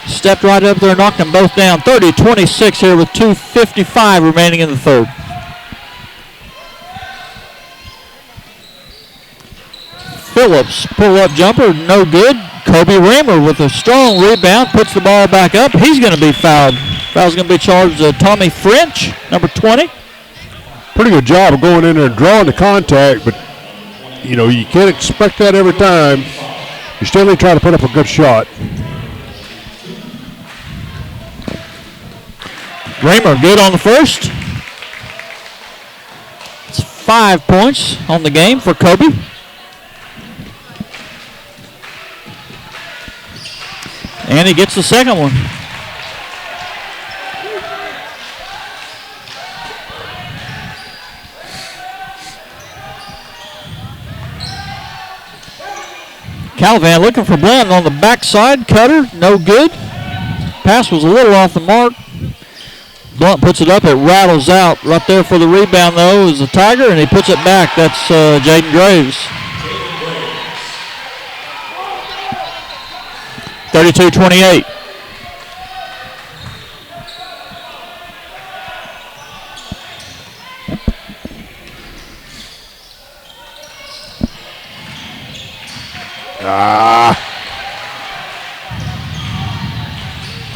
Stepped right up there and knocked them both down. 30-26 here with 2:55 remaining in the third. Phillips, pull-up jumper, no good. Kobe Reamer with a strong rebound, puts the ball back up. He's going to be fouled. Foul's going to be charged to Tommy French, number 20. Pretty good job of going in there and drawing the contact, but, you know, you can't expect that every time. You still need to try to put up a good shot. Raymer good on the first. It's 5 points on the game for Kobe. And he gets the second one. Calavan looking for Blunt on the backside. Cutter, no good. Pass was a little off the mark. Blunt puts it up. It rattles out. Right there for the rebound, though, is the Tiger, and he puts it back. That's Jaden Graves. 32-28.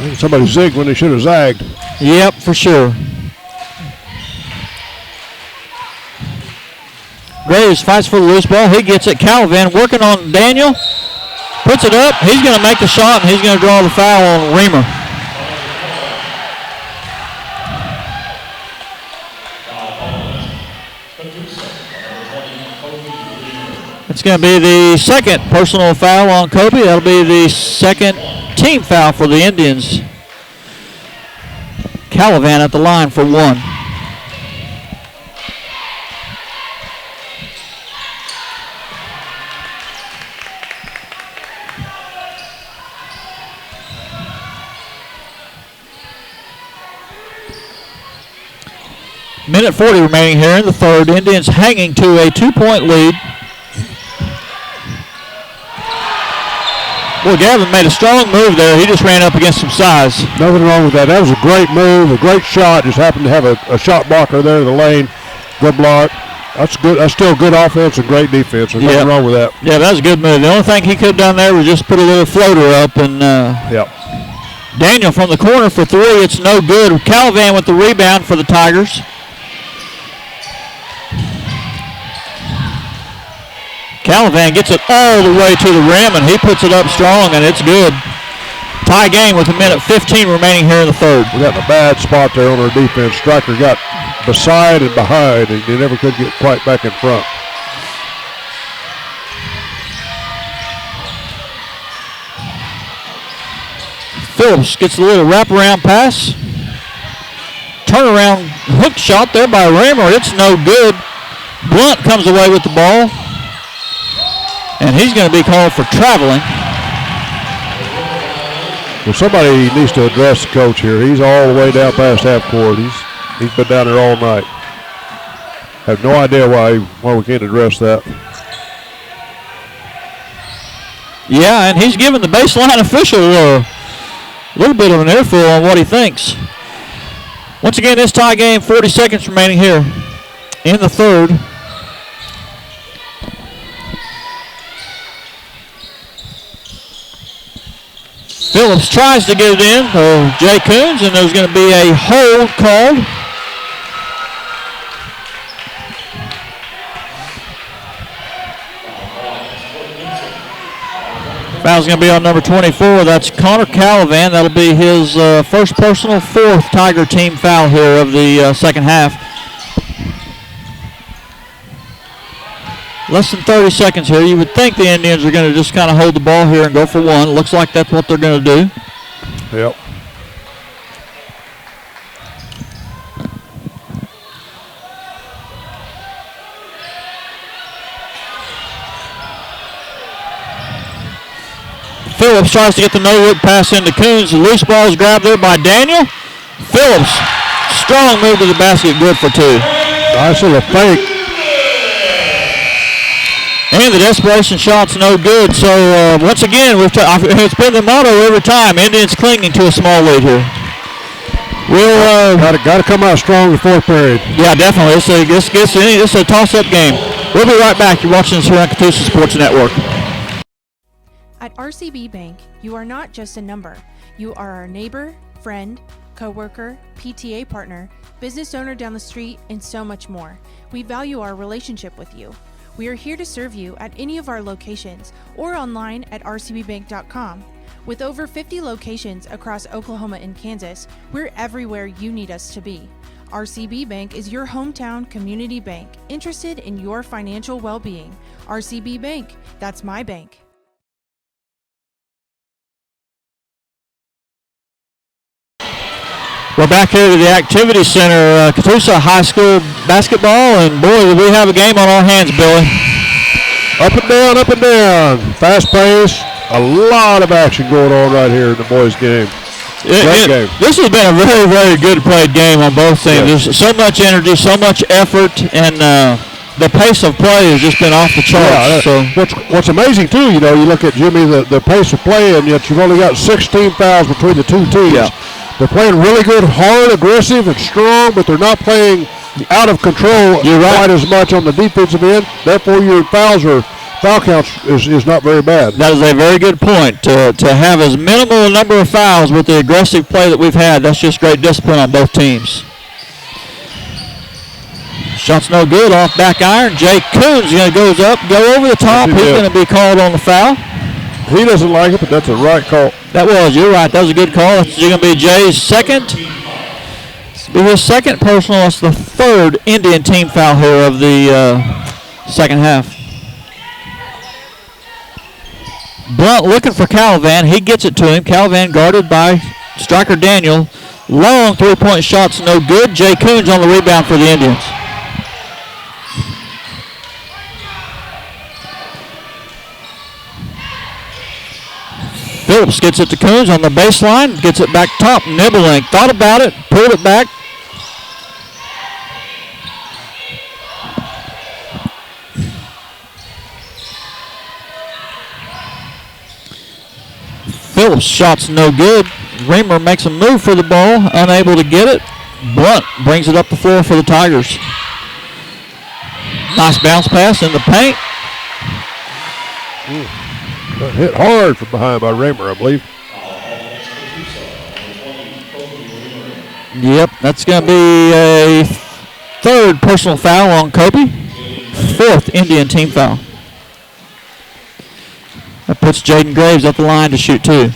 I think somebody zigged when they should have zagged. Yep, for sure. Graves fights for the loose ball. He gets it. Calavan working on Daniel. Puts it up. He's going to make the shot, and he's going to draw the foul on Reamer. It's going to be the second personal foul on Kobe. That'll be the second team foul for the Indians. Calavan at the line for one. Minute 40 remaining here in the third. Indians hanging to a 2-point lead. Well, Gavin made a strong move there. He just ran up against some size. Nothing wrong with that. That was a great move, a great shot. Just happened to have a shot blocker there in the lane. Good block. That's good. That's still good offense and great defense. There's nothing wrong with that. Yeah, that was a good move. The only thing he could have done there was just put a little floater up. And Daniel from the corner for three. It's no good. Calavan with the rebound for the Tigers. Calavan gets it all the way to the rim, and he puts it up strong, and it's good. Tie game with a minute 15 remaining here in the third. We got in a bad spot there on our defense. Striker got beside and behind, and he never could get quite back in front. Phillips gets a little wraparound pass. Turnaround hook shot there by Raymer. It's no good. Blunt comes away with the ball. And he's going to be called for traveling. Well, somebody needs to address the coach here. He's all the way down past half court. He's been down there all night. Have no idea why we can't address that. Yeah, and he's giving the baseline official a little bit of an earful on what he thinks. Once again, this tie game, 40 seconds remaining here in the third. Phillips tries to get it in for Jay Coons, and there's going to be a hold called. Foul's going to be on number 24. That's Connor Calavan. That'll be his first personal, fourth Tiger team foul here of the second half. Less than 30 seconds here. You would think the Indians are going to just kind of hold the ball here and go for one. Looks like that's what they're going to do. Yep. Phillips tries to get the no-look pass into Coons. The loose ball is grabbed there by Daniel. Phillips, strong move to the basket, good for two. Nice little fake. And the desperation shot's no good. So once again, it's been the motto every time. Indians clinging to a small lead here. We'll got to come out strong in the fourth period. Yeah, definitely. It's a toss-up game. We'll be right back. You're watching this here on Catoosa Sports Network. At RCB Bank, you are not just a number. You are our neighbor, friend, coworker, PTA partner, business owner down the street, and so much more. We value our relationship with you. We are here to serve you at any of our locations or online at rcbbank.com. With over 50 locations across Oklahoma and Kansas, we're everywhere you need us to be. RCB Bank is your hometown community bank, interested in your financial well-being. RCB Bank, that's my bank. We're back here to the Activity Center, Catoosa High School basketball, and boy, do we have a game on our hands, Billy. Up and down. Fast pace. A lot of action going on right here in the boys' game. Great game. This has been a very, very good played game on both teams. Yes. There's so much energy, so much effort, and the pace of play has just been off the charts. What's amazing, too, you look at, Jimmy, the pace of play, and yet you've only got 16 fouls between the two teams. Yeah. They're playing really good, hard, aggressive, and strong, but they're not playing out of control quite as much on the defensive end. Therefore, your foul counts is not very bad. That is a very good point. To have as minimal a number of fouls with the aggressive play that we've had, that's just great discipline on both teams. Shot's no good, off back iron. Jay Coons go over the top. He's going to be called on the foul. He doesn't like it, but that's a right call. You're right. That was a good call. It's going to be Jay's second. It's be his second personal. It's the third Indian team foul here of the second half. Blunt looking for Calvan. He gets it to him. Calvan guarded by striker Daniel. Long three-point shot's no good. Jay Coons on the rebound for the Indians. Phillips gets it to Coons on the baseline. Gets it back top. Nibbling. Thought about it. Pulled it back. Phillips' shot's no good. Reamer makes a move for the ball, unable to get it. Blunt brings it up the floor for the Tigers. Nice bounce pass in the paint. Hit hard from behind by Reamer, I believe. Yep, that's going to be a third personal foul on Kobe. Fourth Indian team foul. That puts Jaden Graves up the line to shoot two.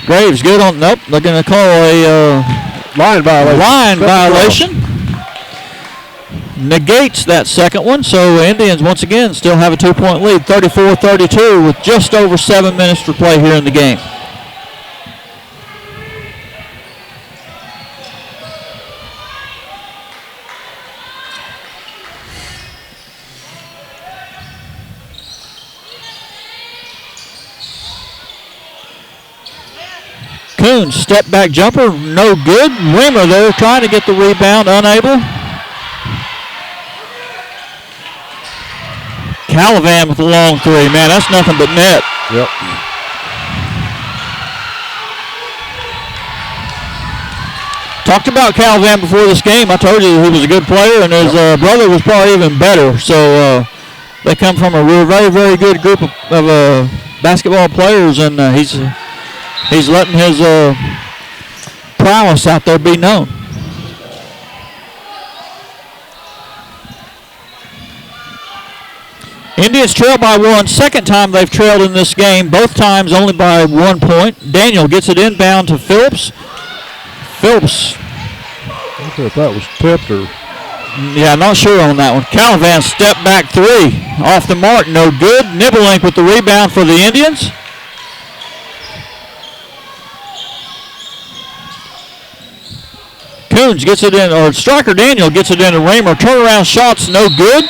Graves good on, nope, they're going to call a line violation. Negates that second one, so Indians once again still have a 2-point lead, 34-32 with just over 7 minutes to play here in the game. Coons, step back jumper, no good. Reamer there trying to get the rebound, unable. Calavan with a long three. Man, that's nothing but net. Yep. Talked about Calavan before this game. I told you he was a good player, and his brother was probably even better. So they come from a very, very good group of basketball players, and he's letting his prowess out there be known. Indians trail by one. Second time they've trailed in this game. Both times only by 1 point. Daniel gets it inbound to Phillips. Phillips. I thought that was tipped or. Yeah, not sure on that one. Calavan step back three. Off the mark, no good. Nibblink with the rebound for the Indians. Coons gets it in, or striker Daniel gets it into Reamer. Turnaround shots, no good.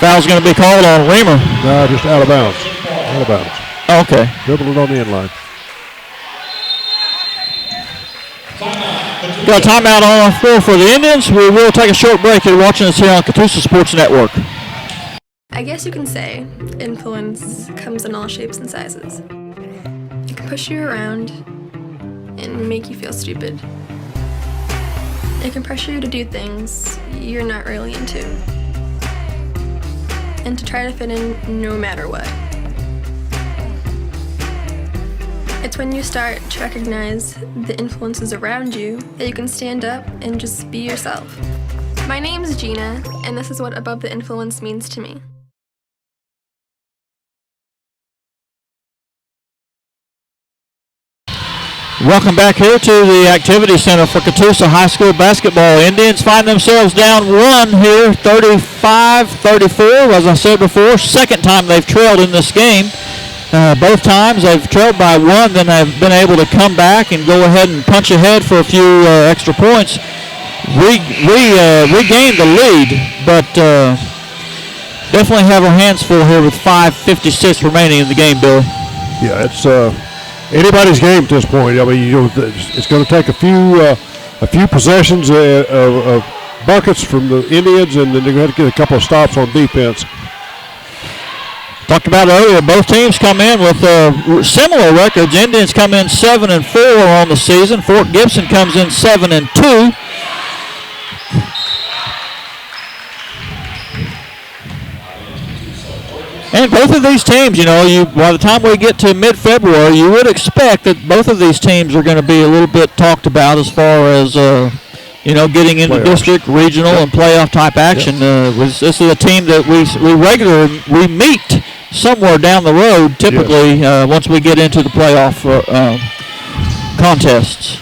Foul's going to be called on Reamer. No, just out of bounds. Out of bounds. Okay. Dribbled it on the end line. Got a timeout on the floor for the Indians. We will take a short break. You're watching us here on Catoosa Sports Network. I guess you can say influence comes in all shapes and sizes. It can push you around and make you feel stupid. It can pressure you to do things you're not really into. and to try to fit in no matter what. It's when you start to recognize the influences around you that you can stand up and just be yourself. My name's Gina, and this is what Above the Influence means to me. Welcome back here to the Activity Center for Catoosa High School basketball. Indians find themselves down 1 here, 35-34. As I said before, second time they've trailed in this game. Both times they've trailed by 1, then they've been able to come back and go ahead and punch ahead for a few extra points. Regained the lead, but definitely have our hands full here with 5:56 remaining in the game, Bill. Yeah, it's anybody's game at this point. I mean, it's going to take a few possessions of buckets from the Indians, and then they're going to get a couple of stops on defense. Talked about earlier, both teams come in with similar records. Indians come in 7-4 on the season. Fort Gibson comes in 7-2. And both of these teams, by the time we get to mid-February, you would expect that both of these teams are going to be a little bit talked about as far as, getting into district, regional, and playoff type action. This is a team that we meet somewhere down the road, typically, once we get into the playoff contests.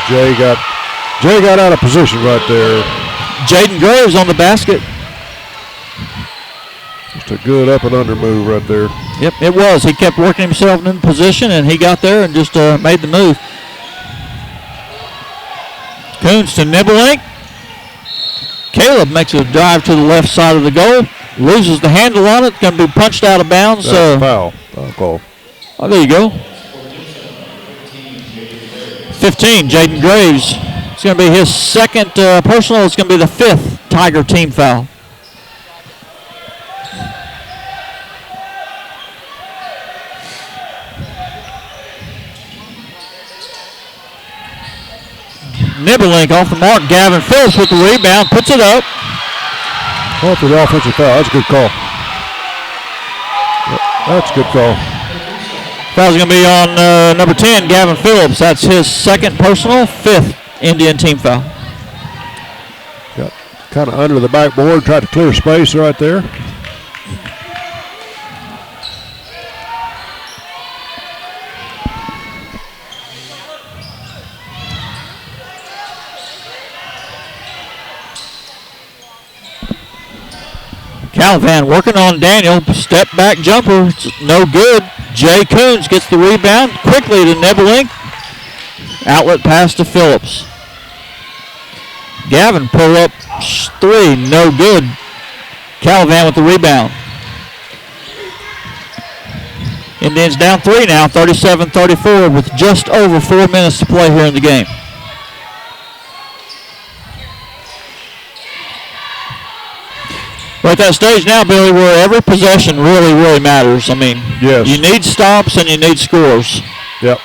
Jay got out of position right there. Jaden Graves on the basket. Just a good up and under move right there. Yep, it was. He kept working himself in position, and he got there and just made the move. Coons to Nibelink. Caleb makes a drive to the left side of the goal. Loses the handle on it. Going to be punched out of bounds. Foul call. Oh, there you go. 15, Jaden Graves. It's going to be his second personal. It's going to be the 5th Tiger team foul. Nibelink off the mark. Gavin Phillips with the rebound. Puts it up. Oh, for the offensive foul. That's a good call. That's a good call. Foul's going to be on number 10, Gavin Phillips. That's his second personal, 5th Indian team foul. Got kind of under the backboard, tried to clear space right there. Calvan working on Daniel. Step back jumper. It's no good. Jay Coons gets the rebound quickly to Nibelink. Outlet pass to Phillips. Gavin pull up 3. No good. Calvan with the rebound. Indians down 3 now. 37-34 with just over 4 minutes to play here in the game. We're at that stage now, Billy, where every possession really, really matters. I mean, yes. You need stops and you need scores. Yep.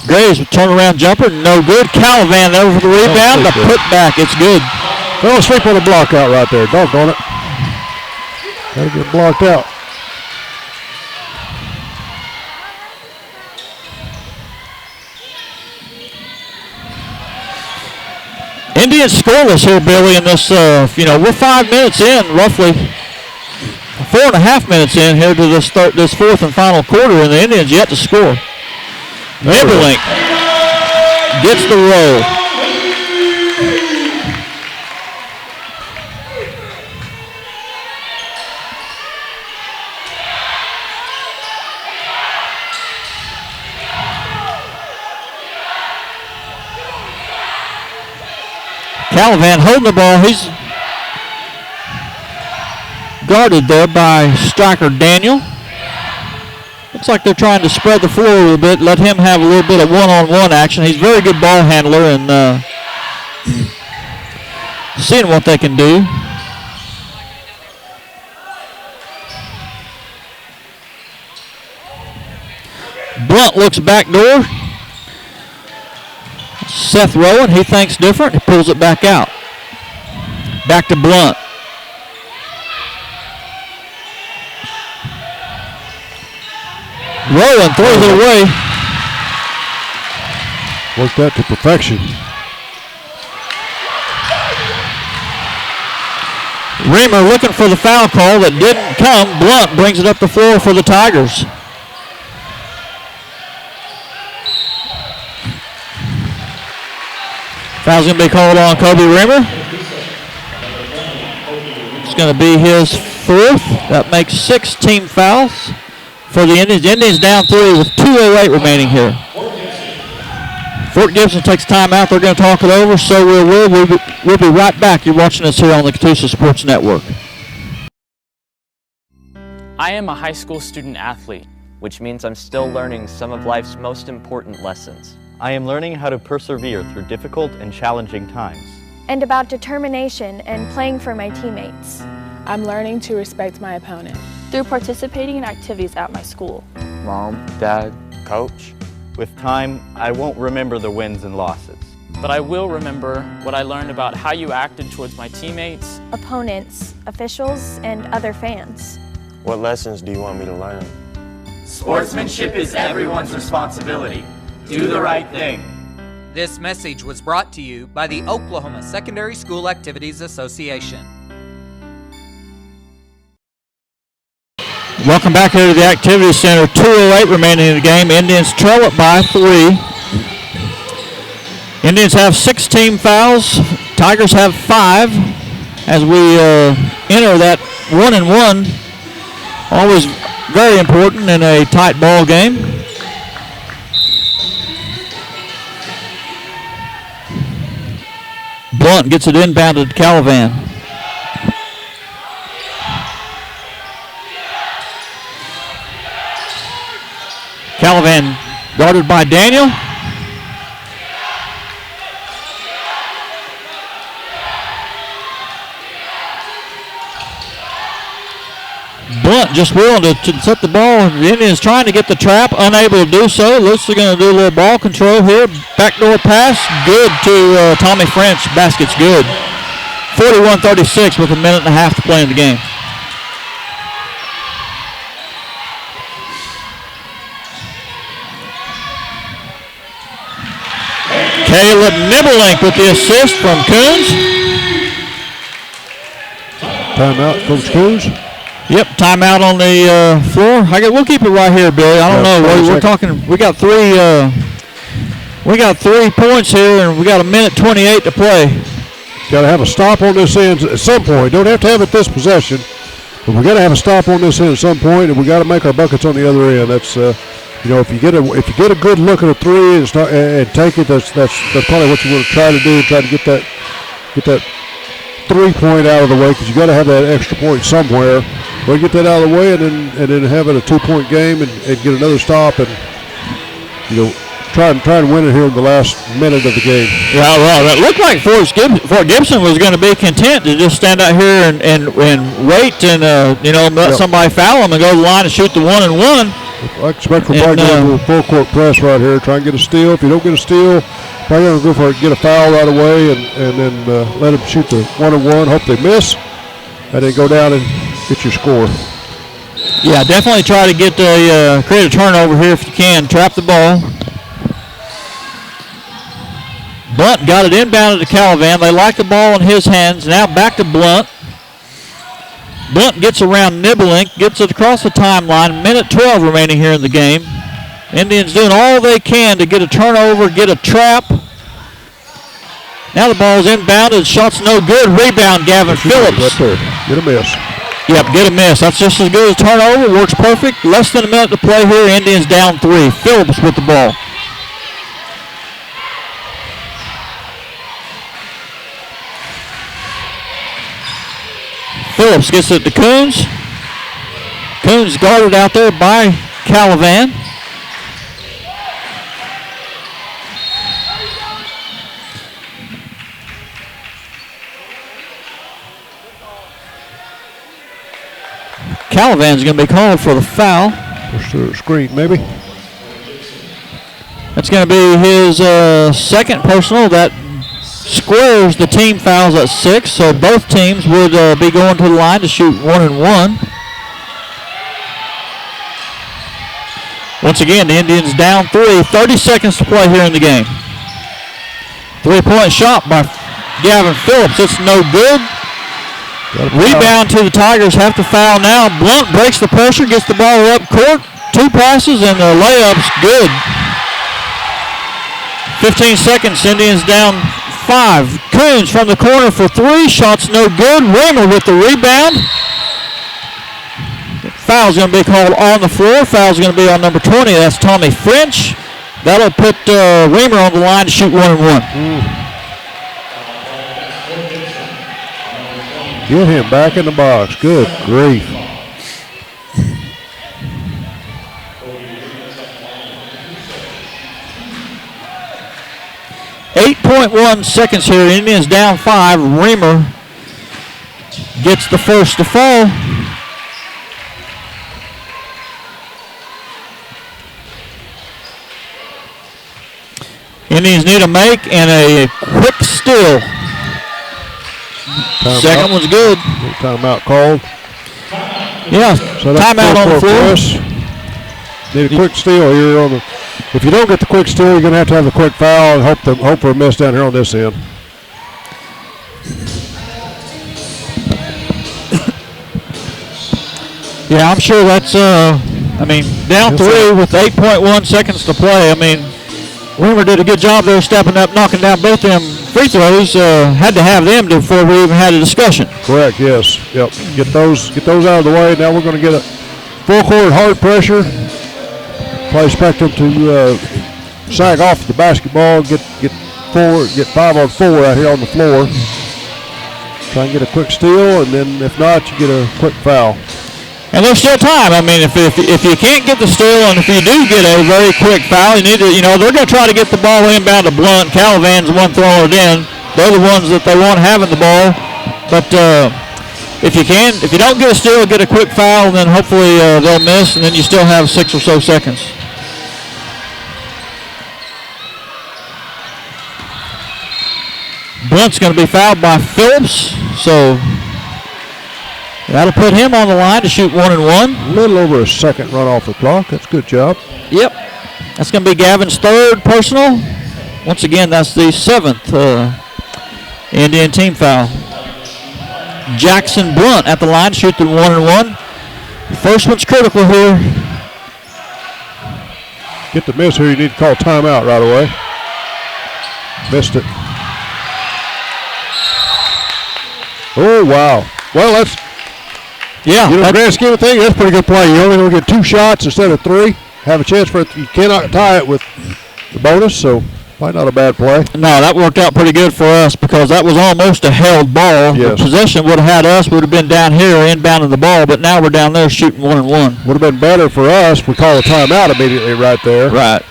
Graves with turnaround jumper, no good. Calvan there for the rebound. The putback, it's good. Fell asleep on the block out right there. Doggone it. Got to get blocked out. Indians scoreless here, Billy, in this, we're 5 minutes in, roughly 4.5 minutes in here to this 4th and final quarter, and the Indians yet to score. Nibelink gets the roll. Calvan holding the ball. He's guarded there by striker Daniel. Looks like they're trying to spread the floor a little bit, let him have a little bit of one-on-one action. He's a very good ball handler and seeing what they can do. Blunt looks back door. Seth Rowan, he thinks different. He pulls it back out. Back to Blunt. Rowan throws it away. Worked that to perfection. Reamer looking for the foul call that didn't come. Blunt brings it up the floor for the Tigers. Foul's going to be called on Kobe Reamer. It's going to be his fourth. That makes 6 team fouls for the Indians. Indians down 3 with 2:08 remaining here. Fort Gibson takes time out. They're going to talk it over, so we'll be right back. You're watching us here on the Catoosa Sports Network. I am a high school student athlete, which means I'm still learning some of life's most important lessons. I am learning how to persevere through difficult and challenging times. And about determination and playing for my teammates. I'm learning to respect my opponent. Through participating in activities at my school. Mom, Dad, Coach. With time, I won't remember the wins and losses. but I will remember what I learned about how you acted towards my teammates, opponents, officials, and other fans. What lessons do you want me to learn? Sportsmanship is everyone's responsibility. Do the right thing. This message was brought to you by the Oklahoma Secondary School Activities Association. Welcome back here to the Activity Center. 2:08 remaining in the game. Indians trail it by 3. Indians have 6 team fouls. Tigers have 5 as we enter that 1-1. Always very important in a tight ball game. Blunt gets it inbounded to Calavan. Calavan guarded by Daniel. Blunt just willing to set the ball. The Indians trying to get the trap, unable to do so. Looks like they're going to do a little ball control here. Backdoor pass, good to Tommy French. Basket's good. 41-36 with a minute and a half to play in the game. Caleb Nibelink with the assist from Coons. Timeout, Coach Coons. Yep, timeout on the floor. We'll keep it right here, Billy. I don't know. We're talking. We got 3. We got 3 points here, and we got a minute 28 to play. Got to have a stop on this end at some point. Don't have to have it this possession, but we got to have a stop on this end at some point, and we got to make our buckets on the other end. That's if you get a good look at a 3 and take it, that's probably what you want to try to do. Try to get that 3-point out of the way, because you got to have that extra point somewhere. We'll get that out of the way, and then have it a 2-point game and get another stop, and try and win it here in the last minute of the game. Yeah, well, it looked like Fort Gibson was going to be content to just stand out here and wait and let somebody foul them and go to the line and shoot the 1-1. I expect we're probably going to do a full court press right here. Try and get a steal. If you don't get a steal, probably going to go for it, get a foul right away, and then let them shoot the 1-1. Hope they miss, and then go down and get your score. Yeah, definitely try to get create a turnover here if you can. Trap the ball. Blunt got it inbounded to Calavan. They like the ball in his hands. Now back to Blunt. Blunt gets around Nibelink, gets it across the timeline. Minute 12 remaining here in the game. Indians doing all they can to get a turnover, get a trap. Now the ball's inbounded. Shot's no good. Rebound, Gavin Phillips. Right there. Get a miss. Yep, get a miss. That's just as good as a turnover. Works perfect. Less than a minute to play here. Indians down 3. Phillips with the ball. Phillips gets it to Coons. Coons guarded out there by Calavan. Calavan's going to be called for the foul. Push through the screen, maybe. That's going to be his second personal. That squares the team fouls at 6, so both teams would be going to the line to shoot 1-1. Once again, the Indians down 3, 30 seconds to play here in the game. 3-point shot by Gavin Phillips. It's no good. Rebound to the Tigers. Have to foul now. Blunt breaks the pressure, gets the ball up court. 2 passes and the layup's good. 15 seconds. Indians down 5. Coons from the corner for 3. Shots no good. Reamer with the rebound. Foul's going to be called on the floor. Foul's going to be on number 20. That's Tommy French. That'll put Reamer on the line to shoot 1-1. Get him back in the box. Good grief. .1 seconds here. Indians down 5. Reamer gets the first to fall. Indians need a make and a quick steal. Second one's good. Timeout called. Yeah, so timeout on the floor. Need a quick steal here on the. If you don't get the quick steal, you're going to have the quick foul and hope for a miss down here on this end. Yeah, I'm sure that's. Down 3 with 8.1 seconds to play. Reamer did a good job there, stepping up, knocking down both them free throws. Had to have them before we even had a discussion. Correct. Yes. Yep. Get those out of the way. Now we're going to get a full court hard pressure. Play Spectrum to sag off the basketball. Get 5 on 4 out here on the floor. Try and get a quick steal, and then if not, you get a quick foul. And there's still time. If you can't get the steal, and if you do get a very quick foul, you need to, they're going to try to get the ball inbound to Blunt. Calavan's the one throwing it in. They're the ones that they want having the ball. But if you don't get a steal, get a quick foul, and then hopefully they'll miss, and then you still have 6 or so seconds. Blunt's going to be fouled by Phillips, so that'll put him on the line to shoot 1-1. A little over a second run off the clock. That's a good job. Yep. That's going to be Gavin's third personal. Once again, that's the 7th Indian team foul. Jackson Blunt at the line to shoot the 1-1. The first one's critical here. Get the miss here. You need to call timeout right away. Missed it. Oh, wow. Well, that's, in the grand scheme of things, that's a pretty good play. You're only going to get 2 shots instead of 3. Have a chance for it. You cannot tie it with the bonus, so probably not a bad play. No, that worked out pretty good for us because that was almost a held ball. Yes. The possession would have had us, would have been down here inbounding the ball, but now we're down there shooting 1-1. Would have been better for us. We call a timeout immediately right there. Right.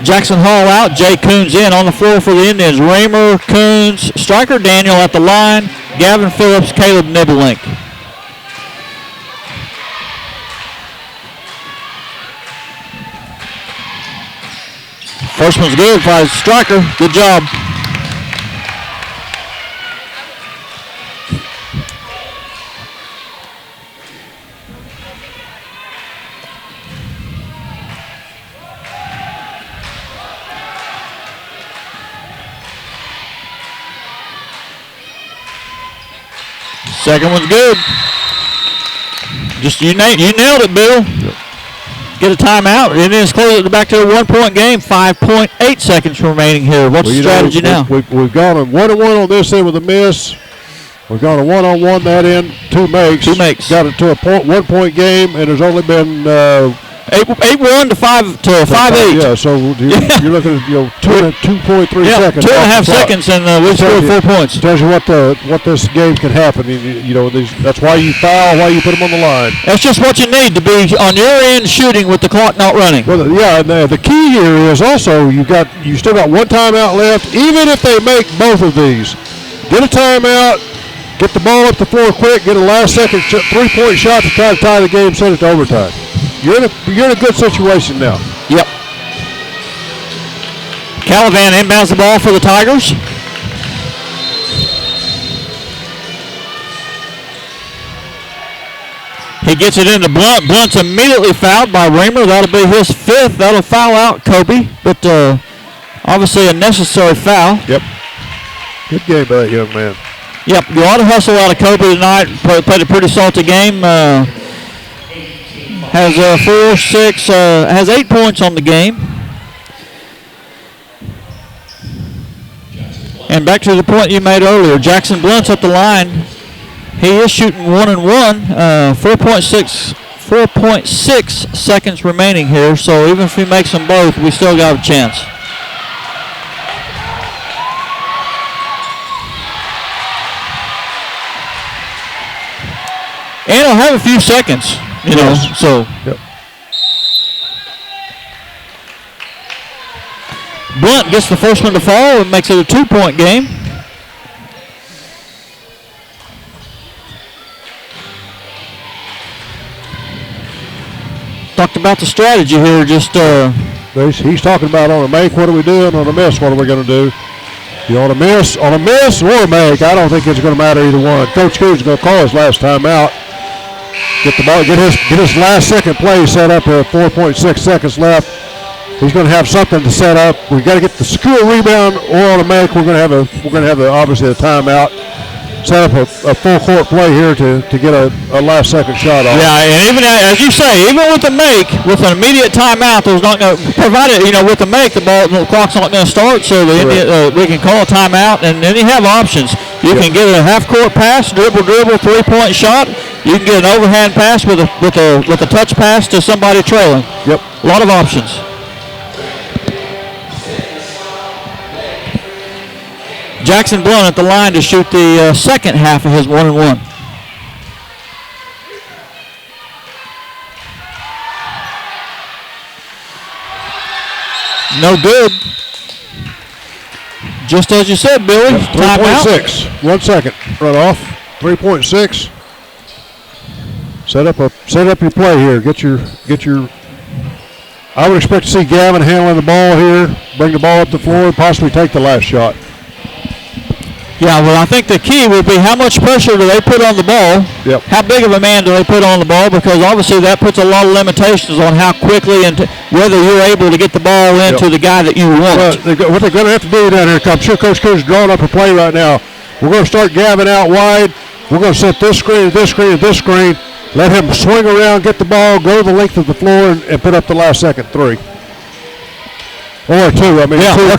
Jackson Hall out, Jay Coons in. On the floor for the Indians, Reamer, Coons, Striker Daniel at the line, Gavin Phillips, Caleb Nibelink. First one's good by Striker. Good job. Second one's good. Just you nailed it, Bill. Yep. Get a timeout. It is close back to a 1-point game. 5.8 seconds remaining here. What's the strategy now? We've gone a 1-1 on this end with a miss. We've gone a 1-on-1 that end. 2 makes. 2 makes. Got it to a 1-point game, and there's only been 8-1 to 5-8. Yeah, so you're looking at 2.3 seconds. 2.5 seconds, and we scored 4 points. Tells you what this game can happen. That's why you foul, why you put them on the line. That's just what you need to be on your end shooting with the clock not running. Well, yeah, and the key here is also you still got 1 timeout left. Even if they make both of these, get a timeout, get the ball up the floor quick, get a last second 3-point shot to try to tie the game, send it to overtime. You're in a good situation now. Yep. Calivan inbounds the ball for the Tigers. He gets it into Blunt. Blunt's immediately fouled by Reamer. That'll be his 5th. That'll foul out Kobe, but obviously a necessary foul. Yep. Good game by that young man. Yep, a lot of hustle out of Kobe tonight. Played a pretty salty game. Has 8 points on the game. And back to the point you made earlier, Jackson Blunt's at the line. He is shooting 1 and 1. 4.6 seconds remaining here. So even if he makes them both, we still got a chance. And he'll have a few seconds, you know, so. Yep. Blunt gets the first one to fall and makes it a 2-point game. Talked about the strategy here, just. He's talking about on a make, what are we doing? On a miss, what are we going to do? You on a miss or a make? I don't think it's going to matter either one. Coach Coos is going to call his last time out. Get the ball, get his last second play set up with 4.6 seconds left. He's going to have something to set up. We got to get the secure rebound or on a make. We're going to have obviously a timeout. Set up a full court play here to get a last second shot off. Yeah, and even as you say, even with the make, with an immediate timeout, there's not going to provide it. You know, with the make, the clock's not going to start, so we can call a timeout, and then you have options. You can get a half-court pass, dribble, 3-point shot. You can get an overhand pass with a touch pass to somebody trailing. Yep, a lot of options. Jackson Blunt at the line to shoot the second half of his 1 and 1. No good. Just as you said, Billy. 3.6. 1 second. Run off. 3.6. Set up your play here. Get your. I would expect to see Gavin handling the ball here. Bring the ball up the floor and possibly take the last shot. Yeah, well, I think the key will be how much pressure do they put on the ball? Yep. How big of a man do they put on the ball? Because obviously that puts a lot of limitations on how quickly and whether you're able to get the ball into the guy that you want. Well, what they're going to have to do down here, I'm sure Coach Coos is drawing up a play right now. We're going to start Gavin out wide. We're going to set this screen, this screen, and this screen. Let him swing around, get the ball, go the length of the floor, and put up the last second 3. Or 2, I mean. Yeah, two,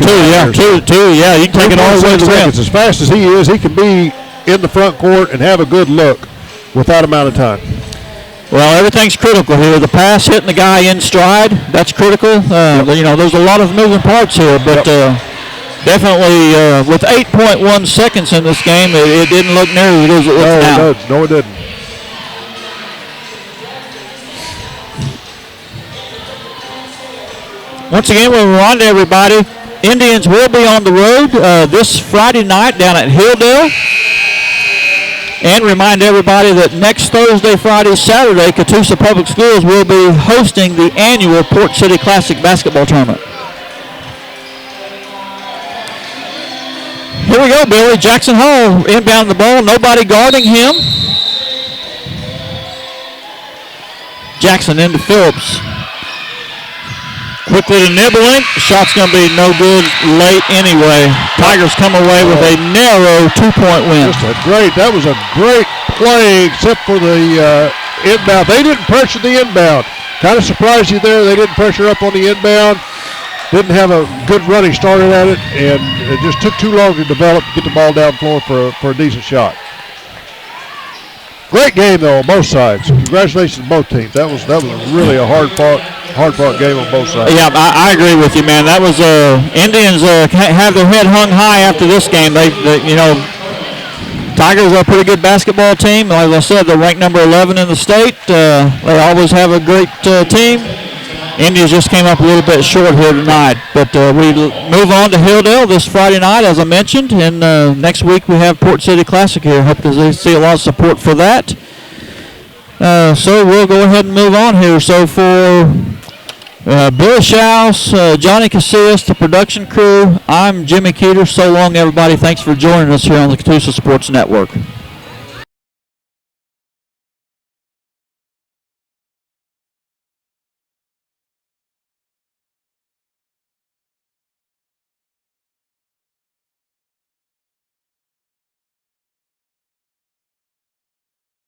yeah. You can take it all the way to the rim. As fast as he is, he can be in the front court and have a good look with that amount of time. Well, everything's critical here. The pass hitting the guy in stride, that's critical. You know, there's a lot of moving parts here, but definitely with 8.1 seconds in this game, it didn't look near as good as it looks now. No, it didn't. Once again, we'll remind everybody, Indians will be on the road this Friday night down at Hilldale. And remind everybody that next Thursday, Friday, Saturday, Catoosa Public Schools will be hosting the annual Port City Classic basketball tournament. Here we go, Billy. Jackson Hall inbound the ball. Nobody guarding him. Jackson into Phillips. Quickly to Nibbling. Shot's going to be no good late anyway. Tigers come away with a narrow 2-point win. That was a great play except for the inbound. They didn't pressure the inbound. Kind of surprised you there. They didn't pressure up on the inbound. Didn't have a good running started at it, and it just took too long to develop to get the ball down floor for a decent shot. Great game though on both sides. Congratulations to both teams. That was really a hard fought game on both sides. Yeah, I agree with you, man. That was Indians have their head hung high after this game. They Tigers are a pretty good basketball team. Like I said, they're ranked number 11 in the state. They always have a great team. Indians just came up a little bit short here tonight. But we move on to Hilldale this Friday night, as I mentioned. And next week we have Port City Classic here. Hope to see a lot of support for that. So we'll go ahead and move on here. So for Bill Schaus, Johnny Casillas, the production crew, I'm Jimmy Keeter. So long, everybody. Thanks for joining us here on the Catoosa Sports Network.